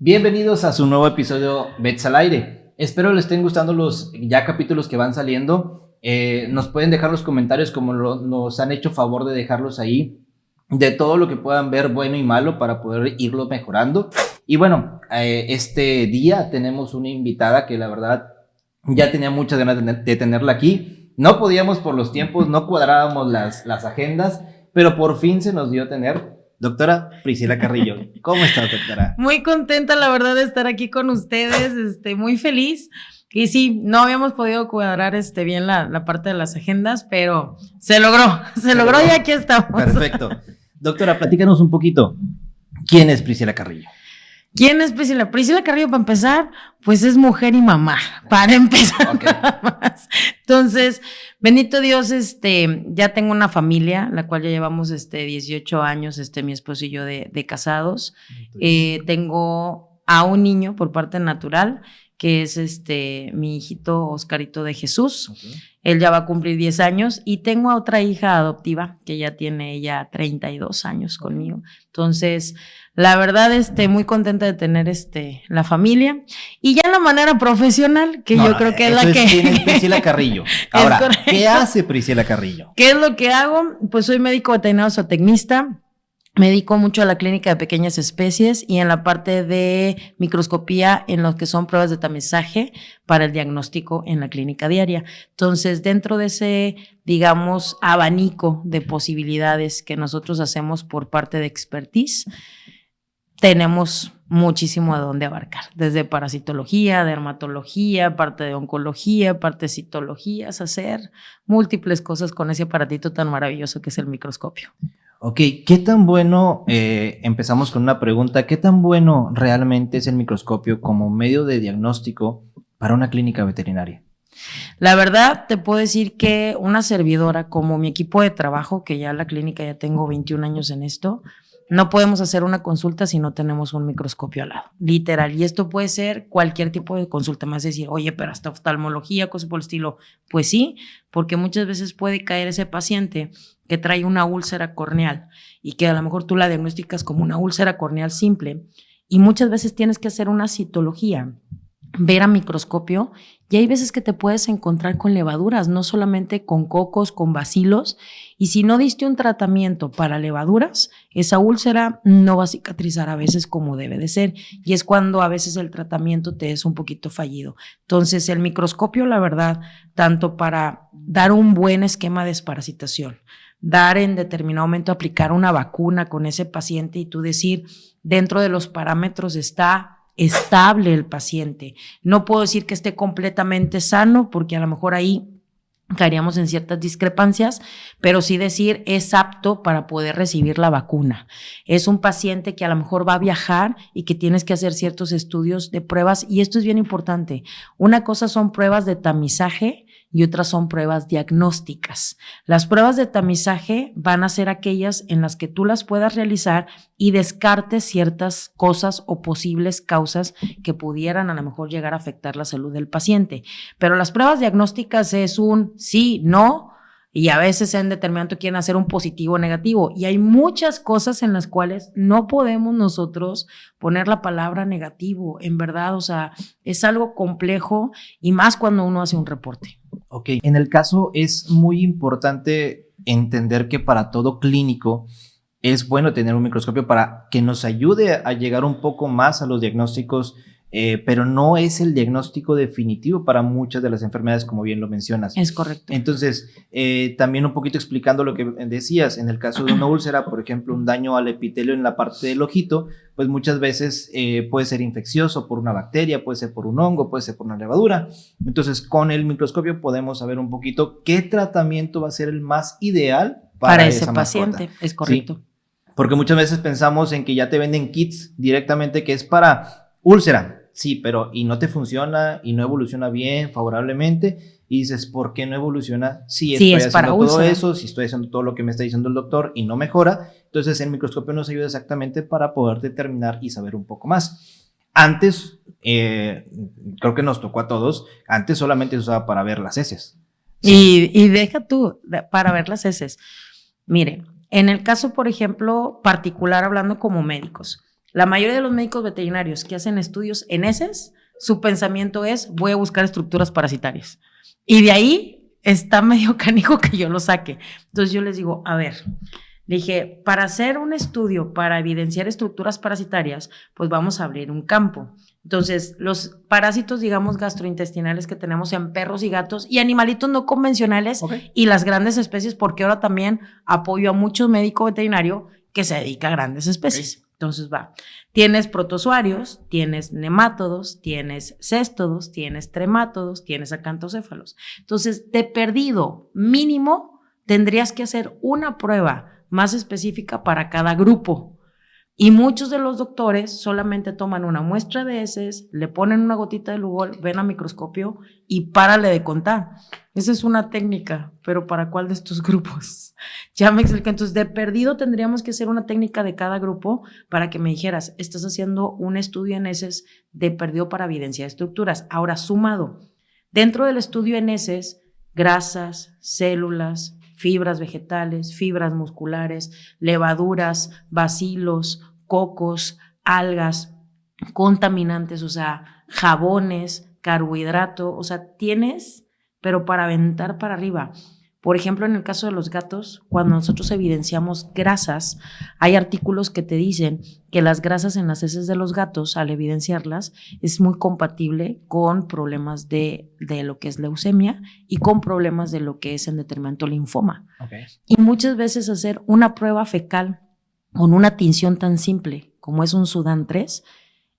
Bienvenidos a su nuevo episodio Bets al Aire. Espero les estén gustando los ya capítulos que van saliendo. Nos pueden dejar los comentarios como nos han hecho favor de dejarlos ahí, de todo lo que puedan ver bueno y malo para poder irlo mejorando. Y bueno, este día tenemos una invitada que la verdad ya tenía muchas ganas de tenerla aquí. No podíamos por los tiempos, no cuadrábamos las agendas, pero por fin se nos dio tener. Doctora Priscila Carrillo, ¿cómo estás, doctora? Muy contenta, la verdad, de estar aquí con ustedes, muy feliz. Y sí, no habíamos podido cuadrar bien la parte de las agendas, pero se logró y aquí estamos. Perfecto. Doctora, platícanos un poquito. ¿Quién es Priscila Carrillo? ¿Quién es Priscila? Priscila Carrillo, para empezar, pues es mujer y mamá, para empezar. Okay. Nada más. Entonces, bendito Dios, ya tengo una familia, la cual ya llevamos 18 años, mi esposo y yo de casados. Tengo a un niño por parte natural, que es mi hijito Oscarito de Jesús. Okay. Él ya va a cumplir 10 años y tengo a otra hija adoptiva que ya tiene ella 32 años conmigo. Entonces, la verdad, muy contenta de tener la familia y ya en la manera profesional, que yo creo que es la que... ¿Quién es Priscila Carrillo? Ahora, ¿qué hace Priscila Carrillo? ¿Qué es lo que hago? Pues soy médico veterinario zootecnista. Me dedico mucho a la clínica de pequeñas especies y en la parte de microscopía en lo que son pruebas de tamizaje para el diagnóstico en la clínica diaria. Entonces, dentro de ese, digamos, abanico de posibilidades que nosotros hacemos por parte de expertise, tenemos muchísimo a dónde abarcar, desde parasitología, dermatología, parte de oncología, parte de citologías, hacer múltiples cosas con ese aparatito tan maravilloso que es el microscopio. Ok, ¿qué tan bueno, empezamos con una pregunta, qué tan bueno realmente es el microscopio como medio de diagnóstico para una clínica veterinaria? La verdad, te puedo decir que una servidora como mi equipo de trabajo, que ya la clínica ya tengo 21 años en esto, no podemos hacer una consulta si no tenemos un microscopio al lado, literal. Y esto puede ser cualquier tipo de consulta, más decir, oye, pero hasta oftalmología, cosas por el estilo. Pues sí, porque muchas veces puede caer ese paciente que trae una úlcera corneal y que a lo mejor tú la diagnosticas como una úlcera corneal simple y muchas veces tienes que hacer una citología, ver a microscopio, y hay veces que te puedes encontrar con levaduras, no solamente con cocos, con bacilos, y si no diste un tratamiento para levaduras, esa úlcera no va a cicatrizar a veces como debe de ser, y es cuando a veces el tratamiento te es un poquito fallido. Entonces, el microscopio, la verdad, tanto para dar un buen esquema de desparasitación, dar en determinado momento, aplicar una vacuna con ese paciente y tú decir, dentro de los parámetros está estable el paciente. No puedo decir que esté completamente sano porque a lo mejor ahí caeríamos en ciertas discrepancias, pero sí decir es apto para poder recibir la vacuna. Es un paciente que a lo mejor va a viajar y que tienes que hacer ciertos estudios de pruebas y esto es bien importante. Una cosa son pruebas de tamizaje y otras son pruebas diagnósticas. Las pruebas de tamizaje van a ser aquellas en las que tú las puedas realizar y descartes ciertas cosas o posibles causas que pudieran a lo mejor llegar a afectar la salud del paciente. Pero las pruebas diagnósticas es un sí, no, y a veces en determinado quieren hacer un positivo o negativo. Y hay muchas cosas en las cuales no podemos nosotros poner la palabra negativo, en verdad, o sea, es algo complejo y más cuando uno hace un reporte. Ok, en el caso es muy importante entender que para todo clínico es bueno tener un microscopio para que nos ayude a llegar un poco más a los diagnósticos, pero no es el diagnóstico definitivo para muchas de las enfermedades, como bien lo mencionas. Es correcto. Entonces, también un poquito explicando lo que decías, en el caso de una úlcera, por ejemplo, un daño al epitelio en la parte del ojito, pues muchas veces puede ser infeccioso por una bacteria, puede ser por un hongo, puede ser por una levadura. Entonces, con el microscopio podemos saber un poquito qué tratamiento va a ser el más ideal para ese esa paciente. mascota. Es correcto. ¿Sí? Porque muchas veces pensamos en que ya te venden kits directamente que es para úlcera. Sí, pero y no te funciona y no evoluciona bien, favorablemente, y dices, ¿por qué no evoluciona? Si estoy haciendo todo eso, si estoy haciendo todo lo que me está diciendo el doctor y no mejora, entonces el microscopio nos ayuda exactamente para poder determinar y saber un poco más. Antes, creo que nos tocó a todos, antes solamente se usaba para ver las heces. Sí. Y deja tú, para ver las heces. Mire, en el caso, por ejemplo, particular, hablando como médicos, La mayoría de los médicos veterinarios que hacen estudios en heces, su pensamiento es, voy a buscar estructuras parasitarias. Y de ahí está medio canijo que yo lo saque. Entonces yo les digo, a ver, le dije, para hacer un estudio para evidenciar estructuras parasitarias, pues vamos a abrir un campo. Entonces, los parásitos, digamos, gastrointestinales que tenemos en perros y gatos y animalitos no convencionales, okay, y las grandes especies, porque ahora también apoyo a muchos médicos veterinarios que se dedican a grandes especies. Okay. Entonces va, tienes protozoarios, tienes nemátodos, tienes céstodos, tienes tremátodos, tienes acantocéfalos. Entonces, de perdido mínimo, tendrías que hacer una prueba más específica para cada grupo. Y muchos de los doctores solamente toman una muestra de heces, le ponen una gotita de Lugol, ven a microscopio y párale de contar. Esa es una técnica, pero ¿para cuál de estos grupos? Ya me expliqué. Entonces, de perdido tendríamos que hacer una técnica de cada grupo para que me dijeras, estás haciendo un estudio en heces de perdido para evidenciar estructuras. Ahora, sumado, dentro del estudio en heces, grasas, células, fibras vegetales, fibras musculares, levaduras, bacilos, cocos, algas, contaminantes, o sea, jabones, carbohidrato, o sea, tienes, pero para aventar para arriba. Por ejemplo, en el caso de los gatos, cuando nosotros evidenciamos grasas, hay artículos que te dicen que las grasas en las heces de los gatos, al evidenciarlas, es muy compatible con problemas de lo que es leucemia y con problemas de lo que es en detrimento linfoma. Okay. Y muchas veces hacer una prueba fecal con una tinción tan simple como es un Sudán 3,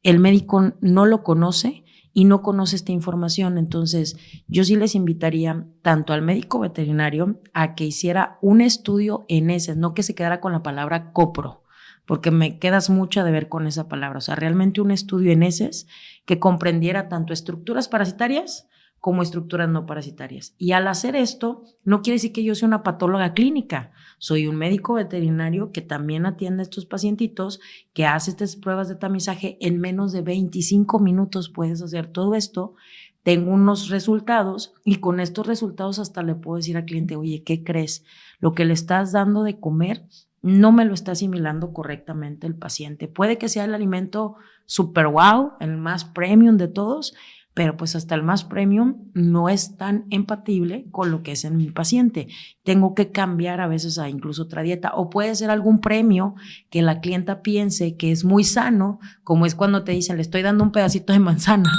el médico no lo conoce y no conoce esta información. Entonces, yo sí les invitaría tanto al médico veterinario a que hiciera un estudio en heces, no que se quedara con la palabra copro, porque me quedas mucho de ver con esa palabra. O sea, realmente un estudio en heces que comprendiera tanto estructuras parasitarias como estructuras no parasitarias. Y al hacer esto, no quiere decir que yo sea una patóloga clínica. Soy un médico veterinario que también atiende a estos pacientitos, que hace estas pruebas de tamizaje. En menos de 25 minutos puedes hacer todo esto. Tengo unos resultados y con estos resultados hasta le puedo decir al cliente, oye, ¿qué crees? Lo que le estás dando de comer no me lo está asimilando correctamente el paciente. Puede que sea el alimento super wow, el más premium de todos, pero pues hasta el más premium no es tan empatible con lo que es en mi paciente. Tengo que cambiar a veces a incluso otra dieta, o puede ser algún premio que la clienta piense que es muy sano, como es cuando te dicen, le estoy dando un pedacito de manzana,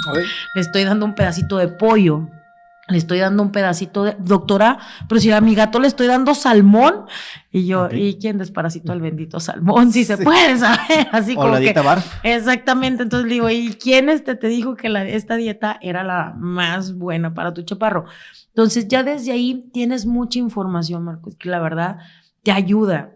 le estoy dando un pedacito de pollo, le estoy dando un pedacito de, doctora, pero si a mi gato le estoy dando salmón, y yo, okay, ¿y quién desparasitó el bendito salmón? Si se puede saber, así o como la dieta bar. Exactamente, entonces le digo, ¿y quién te dijo que esta dieta era la más buena para tu chaparro? Entonces ya desde ahí tienes mucha información, Marcos, que la verdad te ayuda.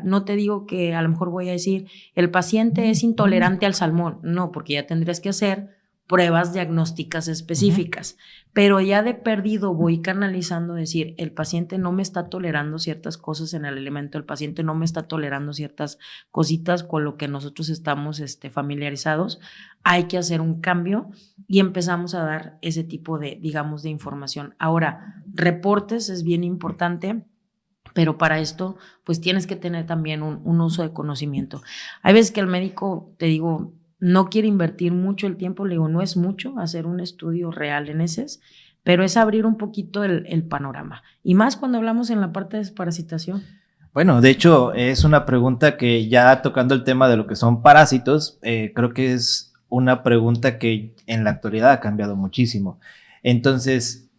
No te digo que a lo mejor voy a decir, el paciente es intolerante al salmón, no, porque ya tendrías que hacer pruebas diagnósticas específicas, pero ya de perdido voy canalizando, decir, el paciente no me está tolerando ciertas cosas en el alimento, el paciente no me está tolerando ciertas cositas con lo que nosotros estamos familiarizados, hay que hacer un cambio y empezamos a dar ese tipo de, digamos, de información. Ahora, reportes es bien importante, pero para esto, pues tienes que tener también un uso de conocimiento. Hay veces que el médico, te digo, no quiere invertir mucho el tiempo, le digo, no es mucho hacer un estudio real en heces, pero es abrir un poquito el panorama. Y más cuando hablamos en la parte de desparasitación. Bueno, de hecho, es una pregunta que ya tocando el tema de lo que son parásitos, creo que es una pregunta que en la actualidad ha cambiado muchísimo. Entonces,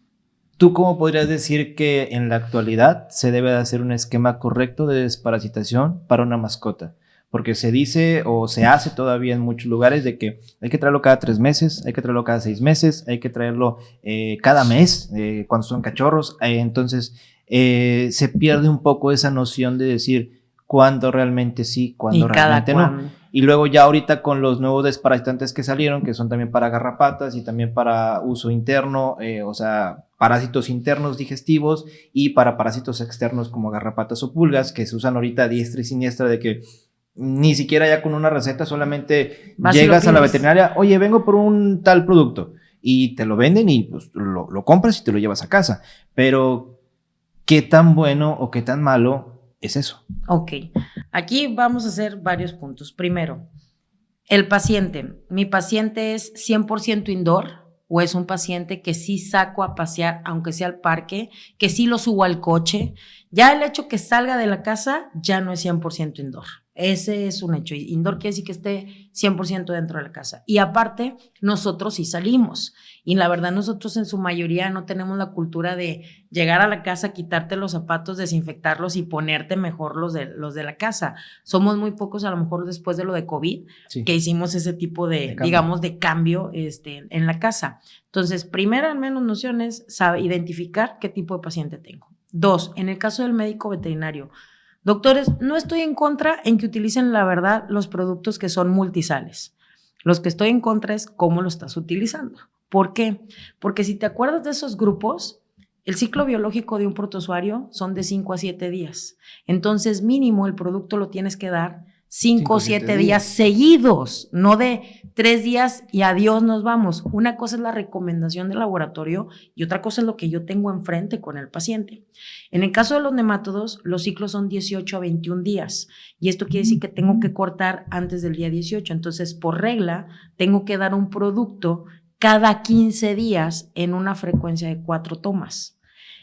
¿tú cómo podrías decir que en la actualidad se debe de hacer un esquema correcto de desparasitación para una mascota? Porque se dice o se hace todavía en muchos lugares de que hay que traerlo cada 3 meses, hay que traerlo cada 6 meses, hay que traerlo cada mes cuando son cachorros. Entonces se pierde un poco esa noción de decir cuándo realmente sí, cuándo realmente no. Y luego ya ahorita con los nuevos desparasitantes que salieron, que son también para garrapatas y también para uso interno, o sea, parásitos internos digestivos y para parásitos externos como garrapatas o pulgas, que se usan ahorita a diestra y siniestra de que ni siquiera ya con una receta, solamente llegas a la veterinaria, oye, vengo por un tal producto, y te lo venden y pues lo compras y te lo llevas a casa. Pero, ¿qué tan bueno o qué tan malo es eso? Ok, aquí vamos a hacer varios puntos. Primero, El paciente. ¿Mi paciente es 100% indoor o es un paciente que sí saco a pasear, aunque sea al parque, que sí lo subo al coche? Ya el hecho que salga de la casa ya no es 100% indoor. Ese es un hecho. Indoor quiere decir que esté 100% dentro de la casa. Y aparte, nosotros sí salimos. Y la verdad, nosotros en su mayoría no tenemos la cultura de llegar a la casa, quitarte los zapatos, desinfectarlos y ponerte mejor los de la casa. Somos muy pocos, a lo mejor después de lo de COVID, sí, que hicimos ese tipo de cambio, digamos, de cambio en la casa. Entonces, primero, al menos nociones, sabe identificar qué tipo de paciente tengo. 2, en el caso del médico veterinario, doctores, no estoy en contra en que utilicen, la verdad, los productos que son multisales. Los que estoy en contra es cómo lo estás utilizando. ¿Por qué? Porque si te acuerdas de esos grupos, el ciclo biológico de un protozoario son de 5 a 7 días. Entonces, mínimo, el producto lo tienes que dar 5 o 7 días seguidos, no de 3 días y adiós, nos vamos. Una cosa es la recomendación del laboratorio y otra cosa es lo que yo tengo enfrente con el paciente. En el caso de los nemátodos, los ciclos son 18 a 21 días y esto quiere decir que tengo que cortar antes del día 18. Entonces, por regla, tengo que dar un producto cada 15 días en una frecuencia de 4 tomas.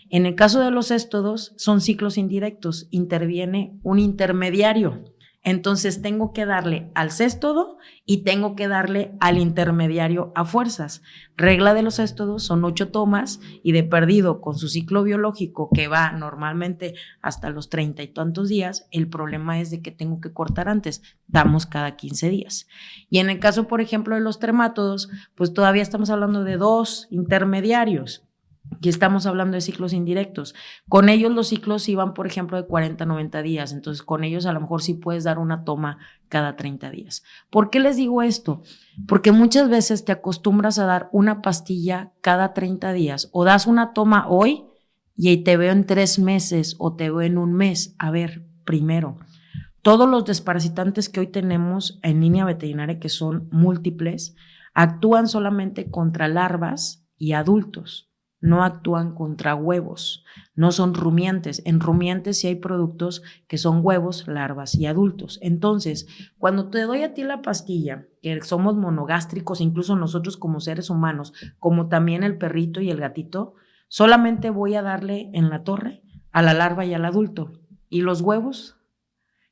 En el caso de los céstodos, son ciclos indirectos, interviene un intermediario. Entonces tengo que darle al céstodo y tengo que darle al intermediario a fuerzas. Regla de los céstodos son 8 tomas y de perdido con su ciclo biológico que va normalmente hasta los 30 y tantos días, el problema es de que tengo que cortar antes, damos cada 15 días. Y en el caso, por ejemplo, de los tremátodos, pues todavía estamos hablando de 2 intermediarios. Y estamos hablando de ciclos indirectos. Con ellos los ciclos iban, por ejemplo, de 40 a 90 días. Entonces, con ellos a lo mejor sí puedes dar una toma cada 30 días. ¿Por qué les digo esto? Porque muchas veces te acostumbras a dar una pastilla cada 30 días o das una toma hoy y te veo en 3 meses o te veo en 1 mes. A ver, primero, todos los desparasitantes que hoy tenemos en línea veterinaria, que son múltiples, actúan solamente contra larvas y adultos. No actúan contra huevos, no son rumiantes. En rumiantes sí hay productos que son huevos, larvas y adultos. Entonces, cuando te doy a ti la pastilla, que somos monogástricos, incluso nosotros como seres humanos, como también el perrito y el gatito, solamente voy a darle en la torre a la larva y al adulto. Y los huevos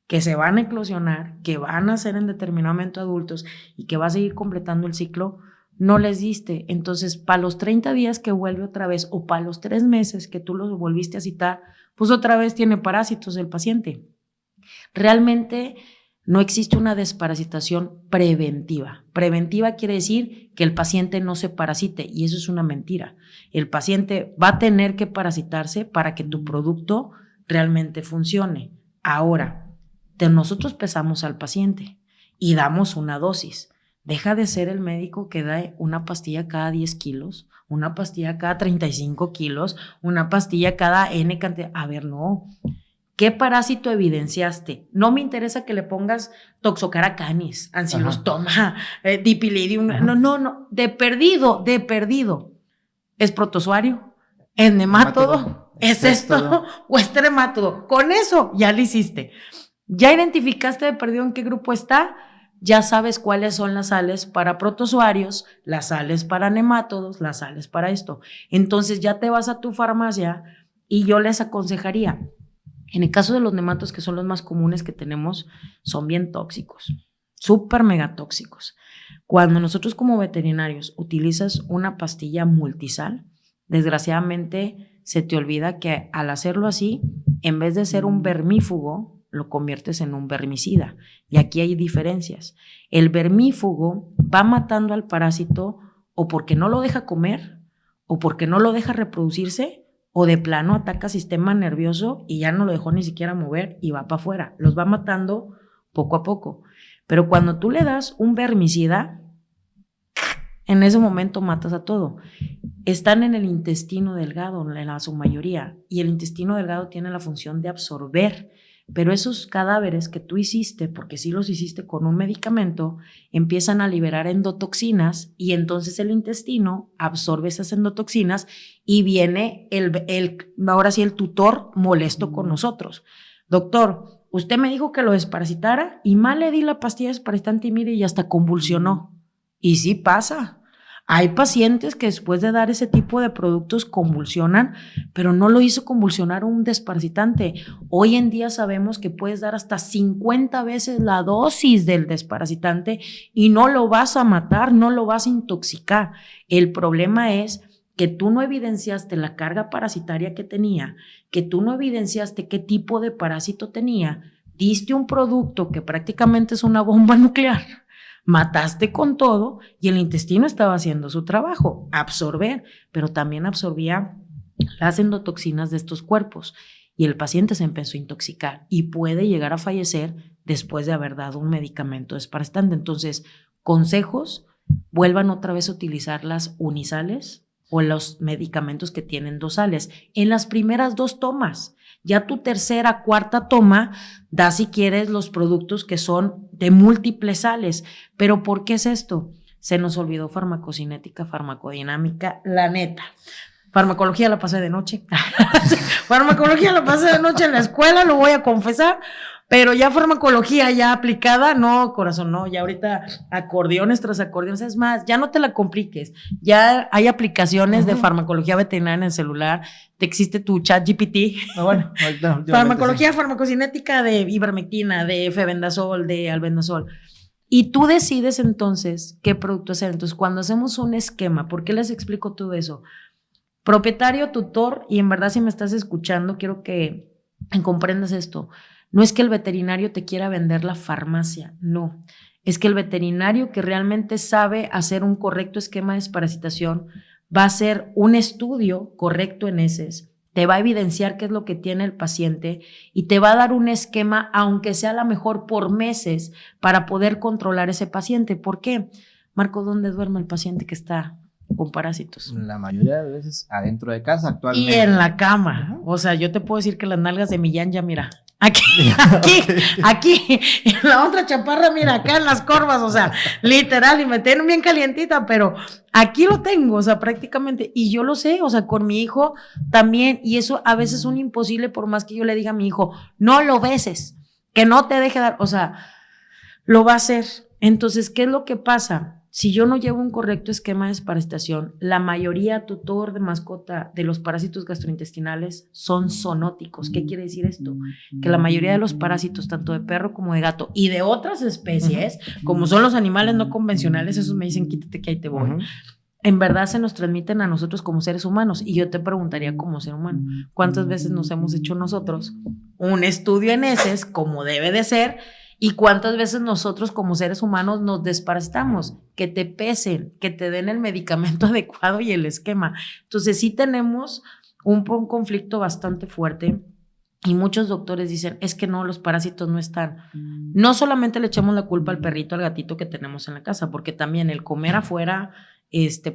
que se van a eclosionar, que van a ser en determinado momento adultos y que va a seguir completando el ciclo, no les diste. Entonces, para los 30 días que vuelve otra vez o para los 3 meses que tú los volviste a citar, pues otra vez tiene parásitos el paciente. Realmente no existe una desparasitación preventiva. Preventiva quiere decir que el paciente no se parasite y eso es una mentira. El paciente va a tener que parasitarse para que tu producto realmente funcione. Ahora, nosotros pesamos al paciente y damos una dosis. Deja de ser el médico que da una pastilla cada 10 kilos, una pastilla cada 35 kilos, una pastilla cada N cantidad. A ver, no. ¿Qué parásito evidenciaste? No me interesa que le pongas Toxocara canis, ancilostoma, dipilidium. No. De perdido. ¿Es protozoario? ¿Es nemátodo? ¿Es esto? ¿O es tremátodo? Con eso ya lo hiciste. ¿Ya identificaste de perdido en qué grupo está? Ya sabes cuáles son las sales para protozoarios, las sales para nemátodos, las sales para esto. Entonces ya te vas a tu farmacia y yo les aconsejaría, en el caso de los nematos, que son los más comunes que tenemos, son bien tóxicos, súper mega tóxicos. Cuando nosotros como veterinarios utilizas una pastilla multisal, desgraciadamente se te olvida que al hacerlo así, en vez de ser un vermífugo, lo conviertes en un vermicida. Y aquí hay diferencias. El vermífugo va matando al parásito o porque no lo deja comer, o porque no lo deja reproducirse, o de plano ataca sistema nervioso y ya no lo dejó ni siquiera mover y va para afuera. Los va matando poco a poco. Pero cuando tú le das un vermicida, en ese momento matas a todo. Están en el intestino delgado, en su mayoría, y el intestino delgado tiene la función de absorber. Pero esos cadáveres que tú hiciste, porque sí los hiciste con un medicamento, empiezan a liberar endotoxinas y entonces el intestino absorbe esas endotoxinas y viene ahora sí el tutor molesto con nosotros. Doctor, usted me dijo que lo desparasitara y mal le di la pastilla desparasitante y mire, y hasta convulsionó. Y sí pasa. Hay pacientes que después de dar ese tipo de productos convulsionan, pero no lo hizo convulsionar un desparasitante. Hoy en día sabemos que puedes dar hasta 50 veces la dosis del desparasitante y no lo vas a matar, no lo vas a intoxicar. El problema es que tú no evidenciaste la carga parasitaria que tenía, que tú no evidenciaste qué tipo de parásito tenía, diste un producto que prácticamente es una bomba nuclear, mataste con todo y el intestino estaba haciendo su trabajo, absorber, pero también absorbía las endotoxinas de estos cuerpos y el paciente se empezó a intoxicar y puede llegar a fallecer después de haber dado un medicamento desparasitante. Entonces, consejos, vuelvan otra vez a utilizar las unisales o los medicamentos que tienen 2 sales en las primeras 2 tomas. Ya tu tercera, cuarta toma, da si quieres los productos que son de múltiples sales. ¿Pero por qué es esto? Se nos olvidó farmacocinética, farmacodinámica, la neta. Farmacología la pasé de noche. Farmacología la pasé de noche en la escuela, lo voy a confesar. Pero ya farmacología ya aplicada, no, corazón, no, ya ahorita acordeones tras acordeones, es más, ya no te la compliques, ya hay aplicaciones de farmacología veterinaria en el celular, te existe tu ChatGPT, Bueno, farmacología farmacocinética de ivermectina, de febendazol, de albendazol, y tú decides entonces qué producto hacer. Entonces, cuando hacemos un esquema, ¿por qué les explico todo eso? Propietario, tutor, y en verdad si me estás escuchando, quiero que comprendas esto. No es que el veterinario te quiera vender la farmacia, no. Es que el veterinario que realmente sabe hacer un correcto esquema de desparasitación va a hacer un estudio correcto en heces, te va a evidenciar qué es lo que tiene el paciente y te va a dar un esquema, aunque sea a lo mejor por meses, para poder controlar ese paciente. ¿Por qué? Marco, ¿dónde duerme el paciente que está con parásitos? La mayoría de veces adentro de casa actualmente. Y en la cama. O sea, yo te puedo decir que las nalgas de Millán ya, mira, aquí, en la otra chaparra, mira, acá en las corvas, o sea, literal, y me tienen bien calientita, pero aquí lo tengo, o sea, prácticamente, y yo lo sé, o sea, con mi hijo también, y eso a veces es un imposible, por más que yo le diga a mi hijo, no lo beses, que no te deje dar, o sea, lo va a hacer. Entonces, ¿qué es lo que pasa? Si yo no llevo un correcto esquema de desparasitación, la mayoría, tutor de mascota, de los parásitos gastrointestinales son zoonóticos. ¿Qué quiere decir esto? Que la mayoría de los parásitos, tanto de perro como de gato y de otras especies, como son los animales no convencionales, esos me dicen, quítate que ahí te voy. En verdad se nos transmiten a nosotros como seres humanos. Y yo te preguntaría como ser humano, ¿cuántas veces nos hemos hecho nosotros un estudio en heces como debe de ser? ¿Y cuántas veces nosotros como seres humanos nos desparasitamos? Que te pesen, que te den el medicamento adecuado y el esquema. Entonces sí tenemos un conflicto bastante fuerte y muchos doctores dicen, es que no, los parásitos no están. No solamente le echamos la culpa al perrito, al gatito que tenemos en la casa, porque también el comer afuera,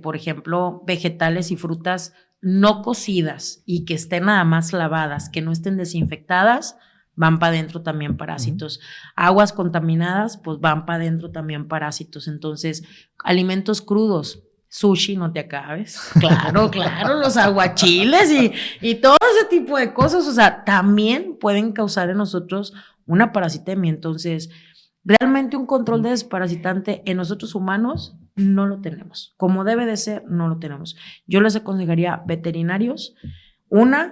por ejemplo, vegetales y frutas no cocidas y que estén nada más lavadas, que no estén desinfectadas, van para adentro también parásitos. Aguas contaminadas, pues van para adentro también parásitos. Entonces, alimentos crudos, sushi, no te acabes. Claro, los aguachiles y todo ese tipo de cosas, o sea, también pueden causar en nosotros una parasitemia. Entonces, realmente un control de desparasitante en nosotros humanos no lo tenemos. Como debe de ser, no lo tenemos. Yo les aconsejaría veterinarios,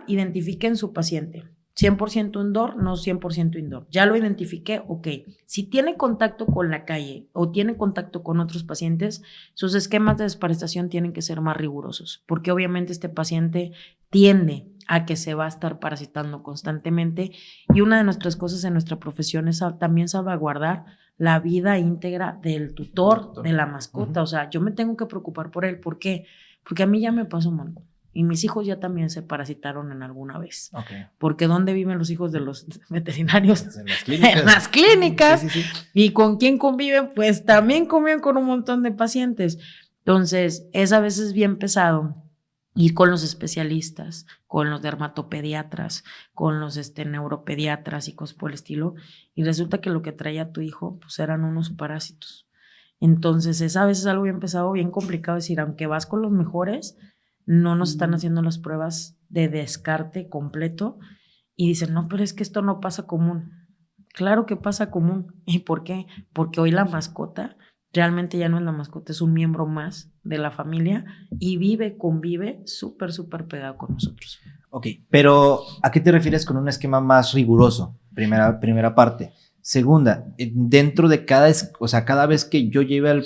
identifiquen su paciente. 100% indoor, no 100% indoor. Ya lo identifiqué, ok. Si tiene contacto con la calle o tiene contacto con otros pacientes, sus esquemas de desparasitación tienen que ser más rigurosos, porque obviamente este paciente tiende a que se va a estar parasitando constantemente y una de nuestras cosas en nuestra profesión es también salvaguardar la vida íntegra del tutor, de la mascota. O sea, yo me tengo que preocupar por él. ¿Por qué? Porque a mí ya me pasó, Marco. Y mis hijos ya también se parasitaron en alguna vez. Okay. Porque ¿dónde viven los hijos de los veterinarios? En las clínicas. En las clínicas. Sí. ¿Y con quién conviven? Pues también conviven con un montón de pacientes. Entonces, es a veces bien pesado ir con los especialistas, con los dermatopediatras, con los neuropediatras y cosas por el estilo. Y resulta que lo que traía tu hijo, pues eran unos parásitos. Entonces, es a veces algo bien pesado, bien complicado decir, aunque vas con los mejores, no nos están haciendo las pruebas de descarte completo y dicen, no, pero es que esto no pasa común. Claro que pasa común. ¿Y por qué? Porque hoy la mascota realmente ya no es la mascota, es un miembro más de la familia y convive súper, súper pegado con nosotros. Ok, pero ¿a qué te refieres con un esquema más riguroso? Primera parte. Segunda, dentro de cada vez que yo lleve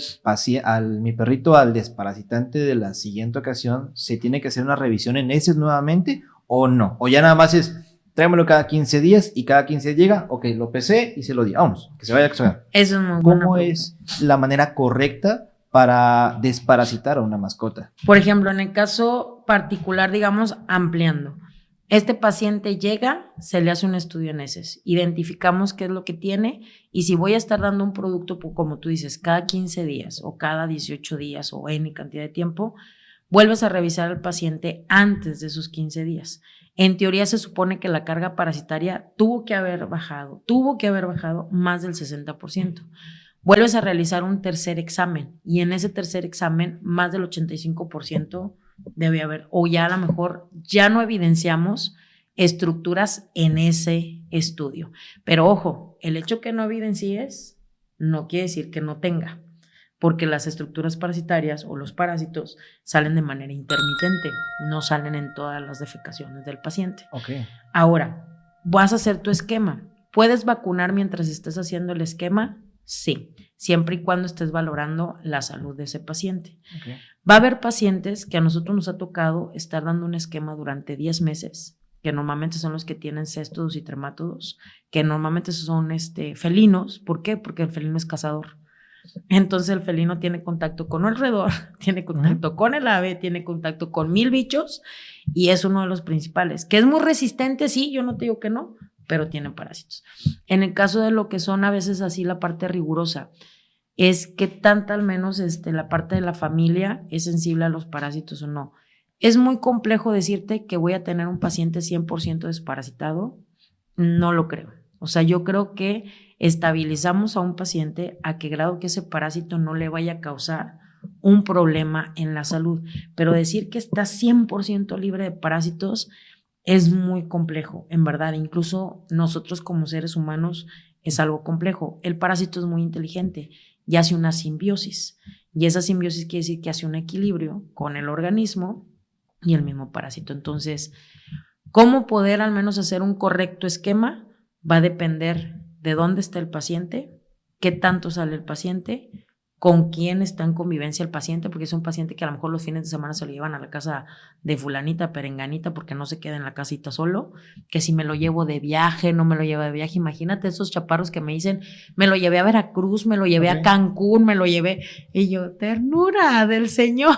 mi perrito al desparasitante de la siguiente ocasión, ¿se tiene que hacer una revisión en heces nuevamente o no? O ya nada más es, tráemelo cada 15 días y cada 15 llega, ok, lo pesé y se lo di, vámonos, que se vaya a extraer. Eso es muy ¿Cómo es la manera correcta para desparasitar a una mascota? Por ejemplo, en el caso particular, digamos, ampliando. Este paciente llega, se le hace un estudio en heces, identificamos qué es lo que tiene y si voy a estar dando un producto, como tú dices, cada 15 días o cada 18 días o N cantidad de tiempo, vuelves a revisar al paciente antes de esos 15 días. En teoría se supone que la carga parasitaria tuvo que haber bajado más del 60%. Vuelves a realizar un tercer examen y en ese tercer examen más del 85% debe haber, o ya a lo mejor ya no evidenciamos estructuras en ese estudio. Pero ojo, el hecho que no evidencies no quiere decir que no tenga, porque las estructuras parasitarias o los parásitos salen de manera intermitente, no salen en todas las defecaciones del paciente. Okay. Ahora, vas a hacer tu esquema. ¿Puedes vacunar mientras estés haciendo el esquema? Sí, siempre y cuando estés valorando la salud de ese paciente. Okay. Va a haber pacientes que a nosotros nos ha tocado estar dando un esquema durante 10 meses, que normalmente son los que tienen céstodos y tremátodos, que normalmente son felinos. ¿Por qué? Porque el felino es cazador. Entonces el felino tiene contacto con el roedor, tiene contacto con el ave, tiene contacto con 1000 bichos y es uno de los principales. ¿Que es muy resistente? Sí, yo no te digo que no, pero tienen parásitos. En el caso de lo que son a veces así la parte rigurosa, es que tanta al menos la parte de la familia es sensible a los parásitos o no. Es muy complejo decirte que voy a tener un paciente 100% desparasitado, no lo creo. O sea, yo creo que estabilizamos a un paciente a qué grado que ese parásito no le vaya a causar un problema en la salud. Pero decir que está 100% libre de parásitos es muy complejo, en verdad. Incluso nosotros como seres humanos es algo complejo. El parásito es muy inteligente y hace una simbiosis. Y esa simbiosis quiere decir que hace un equilibrio con el organismo y el mismo parásito. Entonces, ¿cómo poder al menos hacer un correcto esquema? Va a depender de dónde está el paciente, qué tanto sale el paciente, con quién está en convivencia el paciente, porque es un paciente que a lo mejor los fines de semana se lo llevan a la casa de fulanita, perenganita, porque no se queda en la casita solo, que si me lo llevo de viaje, no me lo llevo de viaje, imagínate esos chaparros que me dicen, me lo llevé a Veracruz, me lo llevé a Cancún, me lo llevé, y yo, ternura del Señor,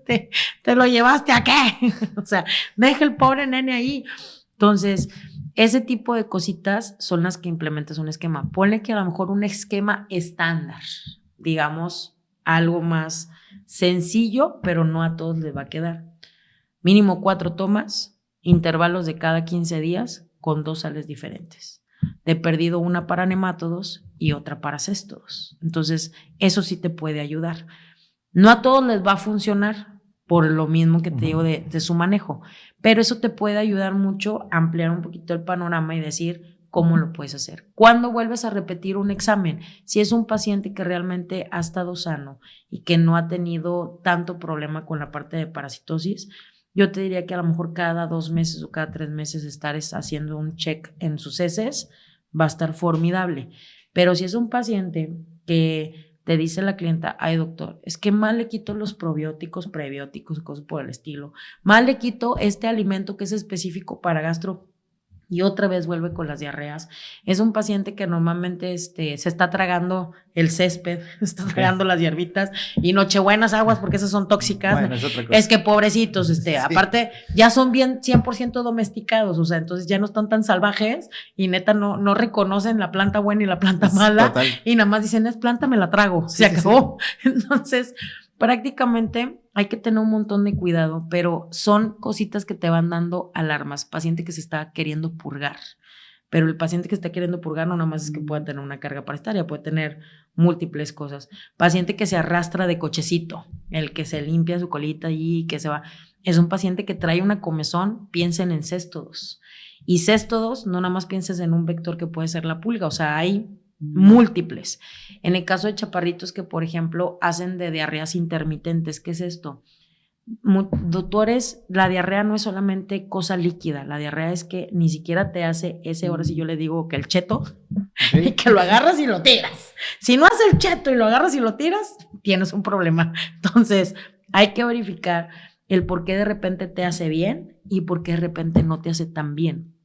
¿te lo llevaste a qué? O sea, deja el pobre nene ahí. Entonces, ese tipo de cositas son las que implementas un esquema. Ponle que a lo mejor un esquema estándar, digamos, algo más sencillo, pero no a todos les va a quedar. Mínimo 4 tomas, intervalos de cada 15 días con 2 sales diferentes. De perdido una para nemátodos y otra para céstodos. Entonces, eso sí te puede ayudar. No a todos les va a funcionar por lo mismo que te digo de su manejo, pero eso te puede ayudar mucho a ampliar un poquito el panorama y decir cómo lo puedes hacer. ¿Cuándo vuelves a repetir un examen? Si es un paciente que realmente ha estado sano y que no ha tenido tanto problema con la parte de parasitosis, yo te diría que a lo mejor cada 2 meses o cada 3 meses estar haciendo un check en sus heces va a estar formidable. Pero si es un paciente que te dice la clienta, ay doctor, es que mal le quito los probióticos, prebióticos, cosas por el estilo, mal le quito este alimento que es específico para gastro y otra vez vuelve con las diarreas. Es un paciente que normalmente se está tragando el césped, está tragando las hierbitas y nochebuenas aguas porque esas son tóxicas. Bueno, es que pobrecitos, sí. Aparte ya son bien 100% domesticados, o sea, entonces ya no están tan salvajes y neta no reconocen la planta buena y la planta mala. Total. Y nada más dicen, es planta, me la trago, se acabó. Sí. Entonces, prácticamente hay que tener un montón de cuidado, pero son cositas que te van dando alarmas. Paciente que se está queriendo purgar, pero el paciente que está queriendo purgar no nada más es que pueda tener una carga parasitaria, puede tener múltiples cosas. Paciente que se arrastra de cochecito, el que se limpia su colita y que se va, es un paciente que trae una comezón, piensen en céstodos. Y CES2, no nada más pienses en un vector que puede ser la pulga, o sea, hay múltiples. En el caso de chaparritos que, por ejemplo, hacen de diarreas intermitentes, ¿qué es esto? Doctores, la diarrea no es solamente cosa líquida, la diarrea es que ni siquiera te hace ese, ahora sí yo le digo que el cheto, y que lo agarras y lo tiras. Si no hace el cheto y lo agarras y lo tiras, tienes un problema. Entonces, hay que verificar el por qué de repente te hace bien y por qué de repente no te hace tan bien.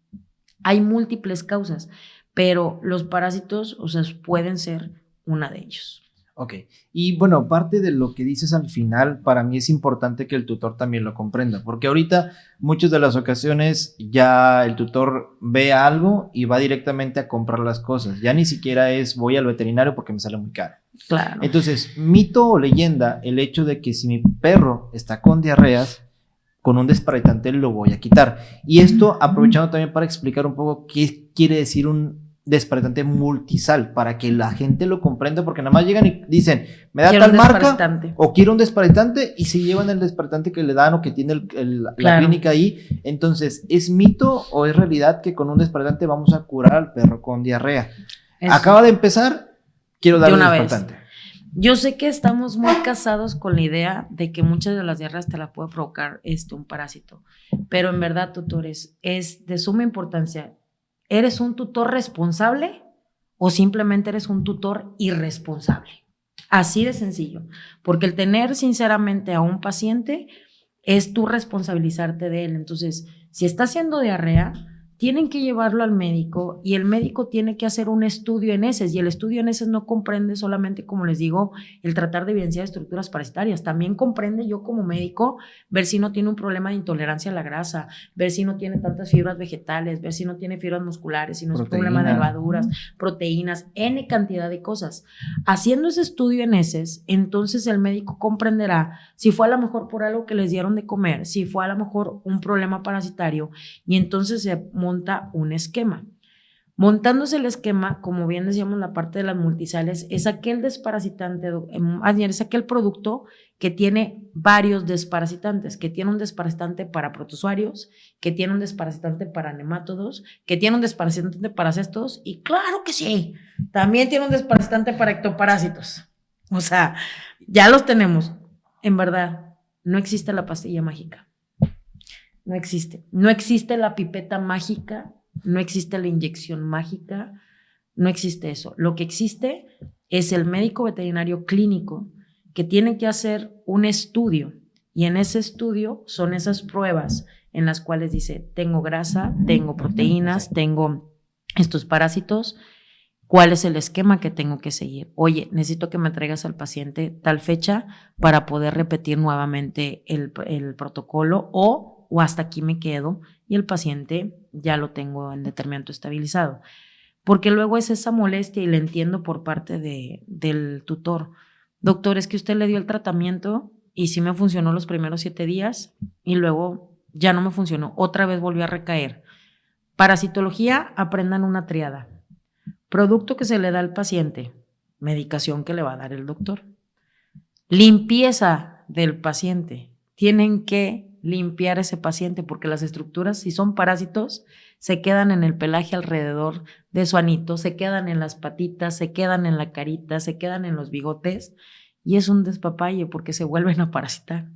Hay múltiples causas, pero los parásitos, o sea, pueden ser una de ellos. Ok, y bueno, parte de lo que dices al final, para mí es importante que el tutor también lo comprenda, porque ahorita muchas de las ocasiones ya el tutor ve algo y va directamente a comprar las cosas, ya ni siquiera es voy al veterinario porque me sale muy caro. Claro. Entonces, mito o leyenda, el hecho de que si mi perro está con diarreas, con un desparasitante lo voy a quitar. Y esto aprovechando también para explicar un poco qué quiere decir un desparasitante multisal, para que la gente lo comprenda, porque nada más llegan y dicen, me da quiero tal marca o quiero un desparasitante y se llevan el desparasitante que le dan o que tiene la clínica ahí. Entonces, ¿es mito o es realidad que con un desparasitante vamos a curar al perro con diarrea? Acaba de empezar, quiero darle un desparasitante. Yo sé que estamos muy casados con la idea de que muchas de las diarreas te la puede provocar un parásito, pero en verdad, tutores, es de suma importancia. ¿Eres un tutor responsable o simplemente eres un tutor irresponsable? Así de sencillo, porque el tener sinceramente a un paciente es tú responsabilizarte de él. Entonces, si está haciendo diarrea, tienen que llevarlo al médico y el médico tiene que hacer un estudio en heces, y el estudio en heces no comprende solamente, como les digo, el tratar de evidenciar estructuras parasitarias, también comprende yo como médico ver si no tiene un problema de intolerancia a la grasa, ver si no tiene tantas fibras vegetales, ver si no tiene fibras musculares, si no es un problema de levaduras, proteínas, N cantidad de cosas. Haciendo ese estudio en heces, entonces el médico comprenderá si fue a lo mejor por algo que les dieron de comer, si fue a lo mejor un problema parasitario, y entonces se monta un esquema. Montándose el esquema, como bien decíamos, la parte de las multisales, es aquel desparasitante, es aquel producto que tiene varios desparasitantes, que tiene un desparasitante para protozoarios, que tiene un desparasitante para nemátodos, que tiene un desparasitante para cestos, y claro que sí, también tiene un desparasitante para ectoparásitos. O sea, ya los tenemos. En verdad, no existe la pastilla mágica. No existe. No existe la pipeta mágica, no existe la inyección mágica, no existe eso. Lo que existe es el médico veterinario clínico que tiene que hacer un estudio, y en ese estudio son esas pruebas en las cuales dice, tengo grasa, tengo proteínas, tengo estos parásitos, ¿cuál es el esquema que tengo que seguir? Oye, necesito que me traigas al paciente tal fecha para poder repetir nuevamente el protocolo, o hasta aquí me quedo y el paciente ya lo tengo en determinado estabilizado. Porque luego es esa molestia, y le entiendo por parte del tutor. Doctor, es que usted le dio el tratamiento y sí me funcionó los primeros 7 días y luego ya no me funcionó. Otra vez volvió a recaer. Parasitología, aprendan una triada. Producto que se le da al paciente, medicación que le va a dar el doctor. Limpieza del paciente. Tienen que limpiar ese paciente porque las estructuras, si son parásitos, se quedan en el pelaje alrededor de su anito, se quedan en las patitas, se quedan en la carita, se quedan en los bigotes, y es un despapalle porque se vuelven a parasitar.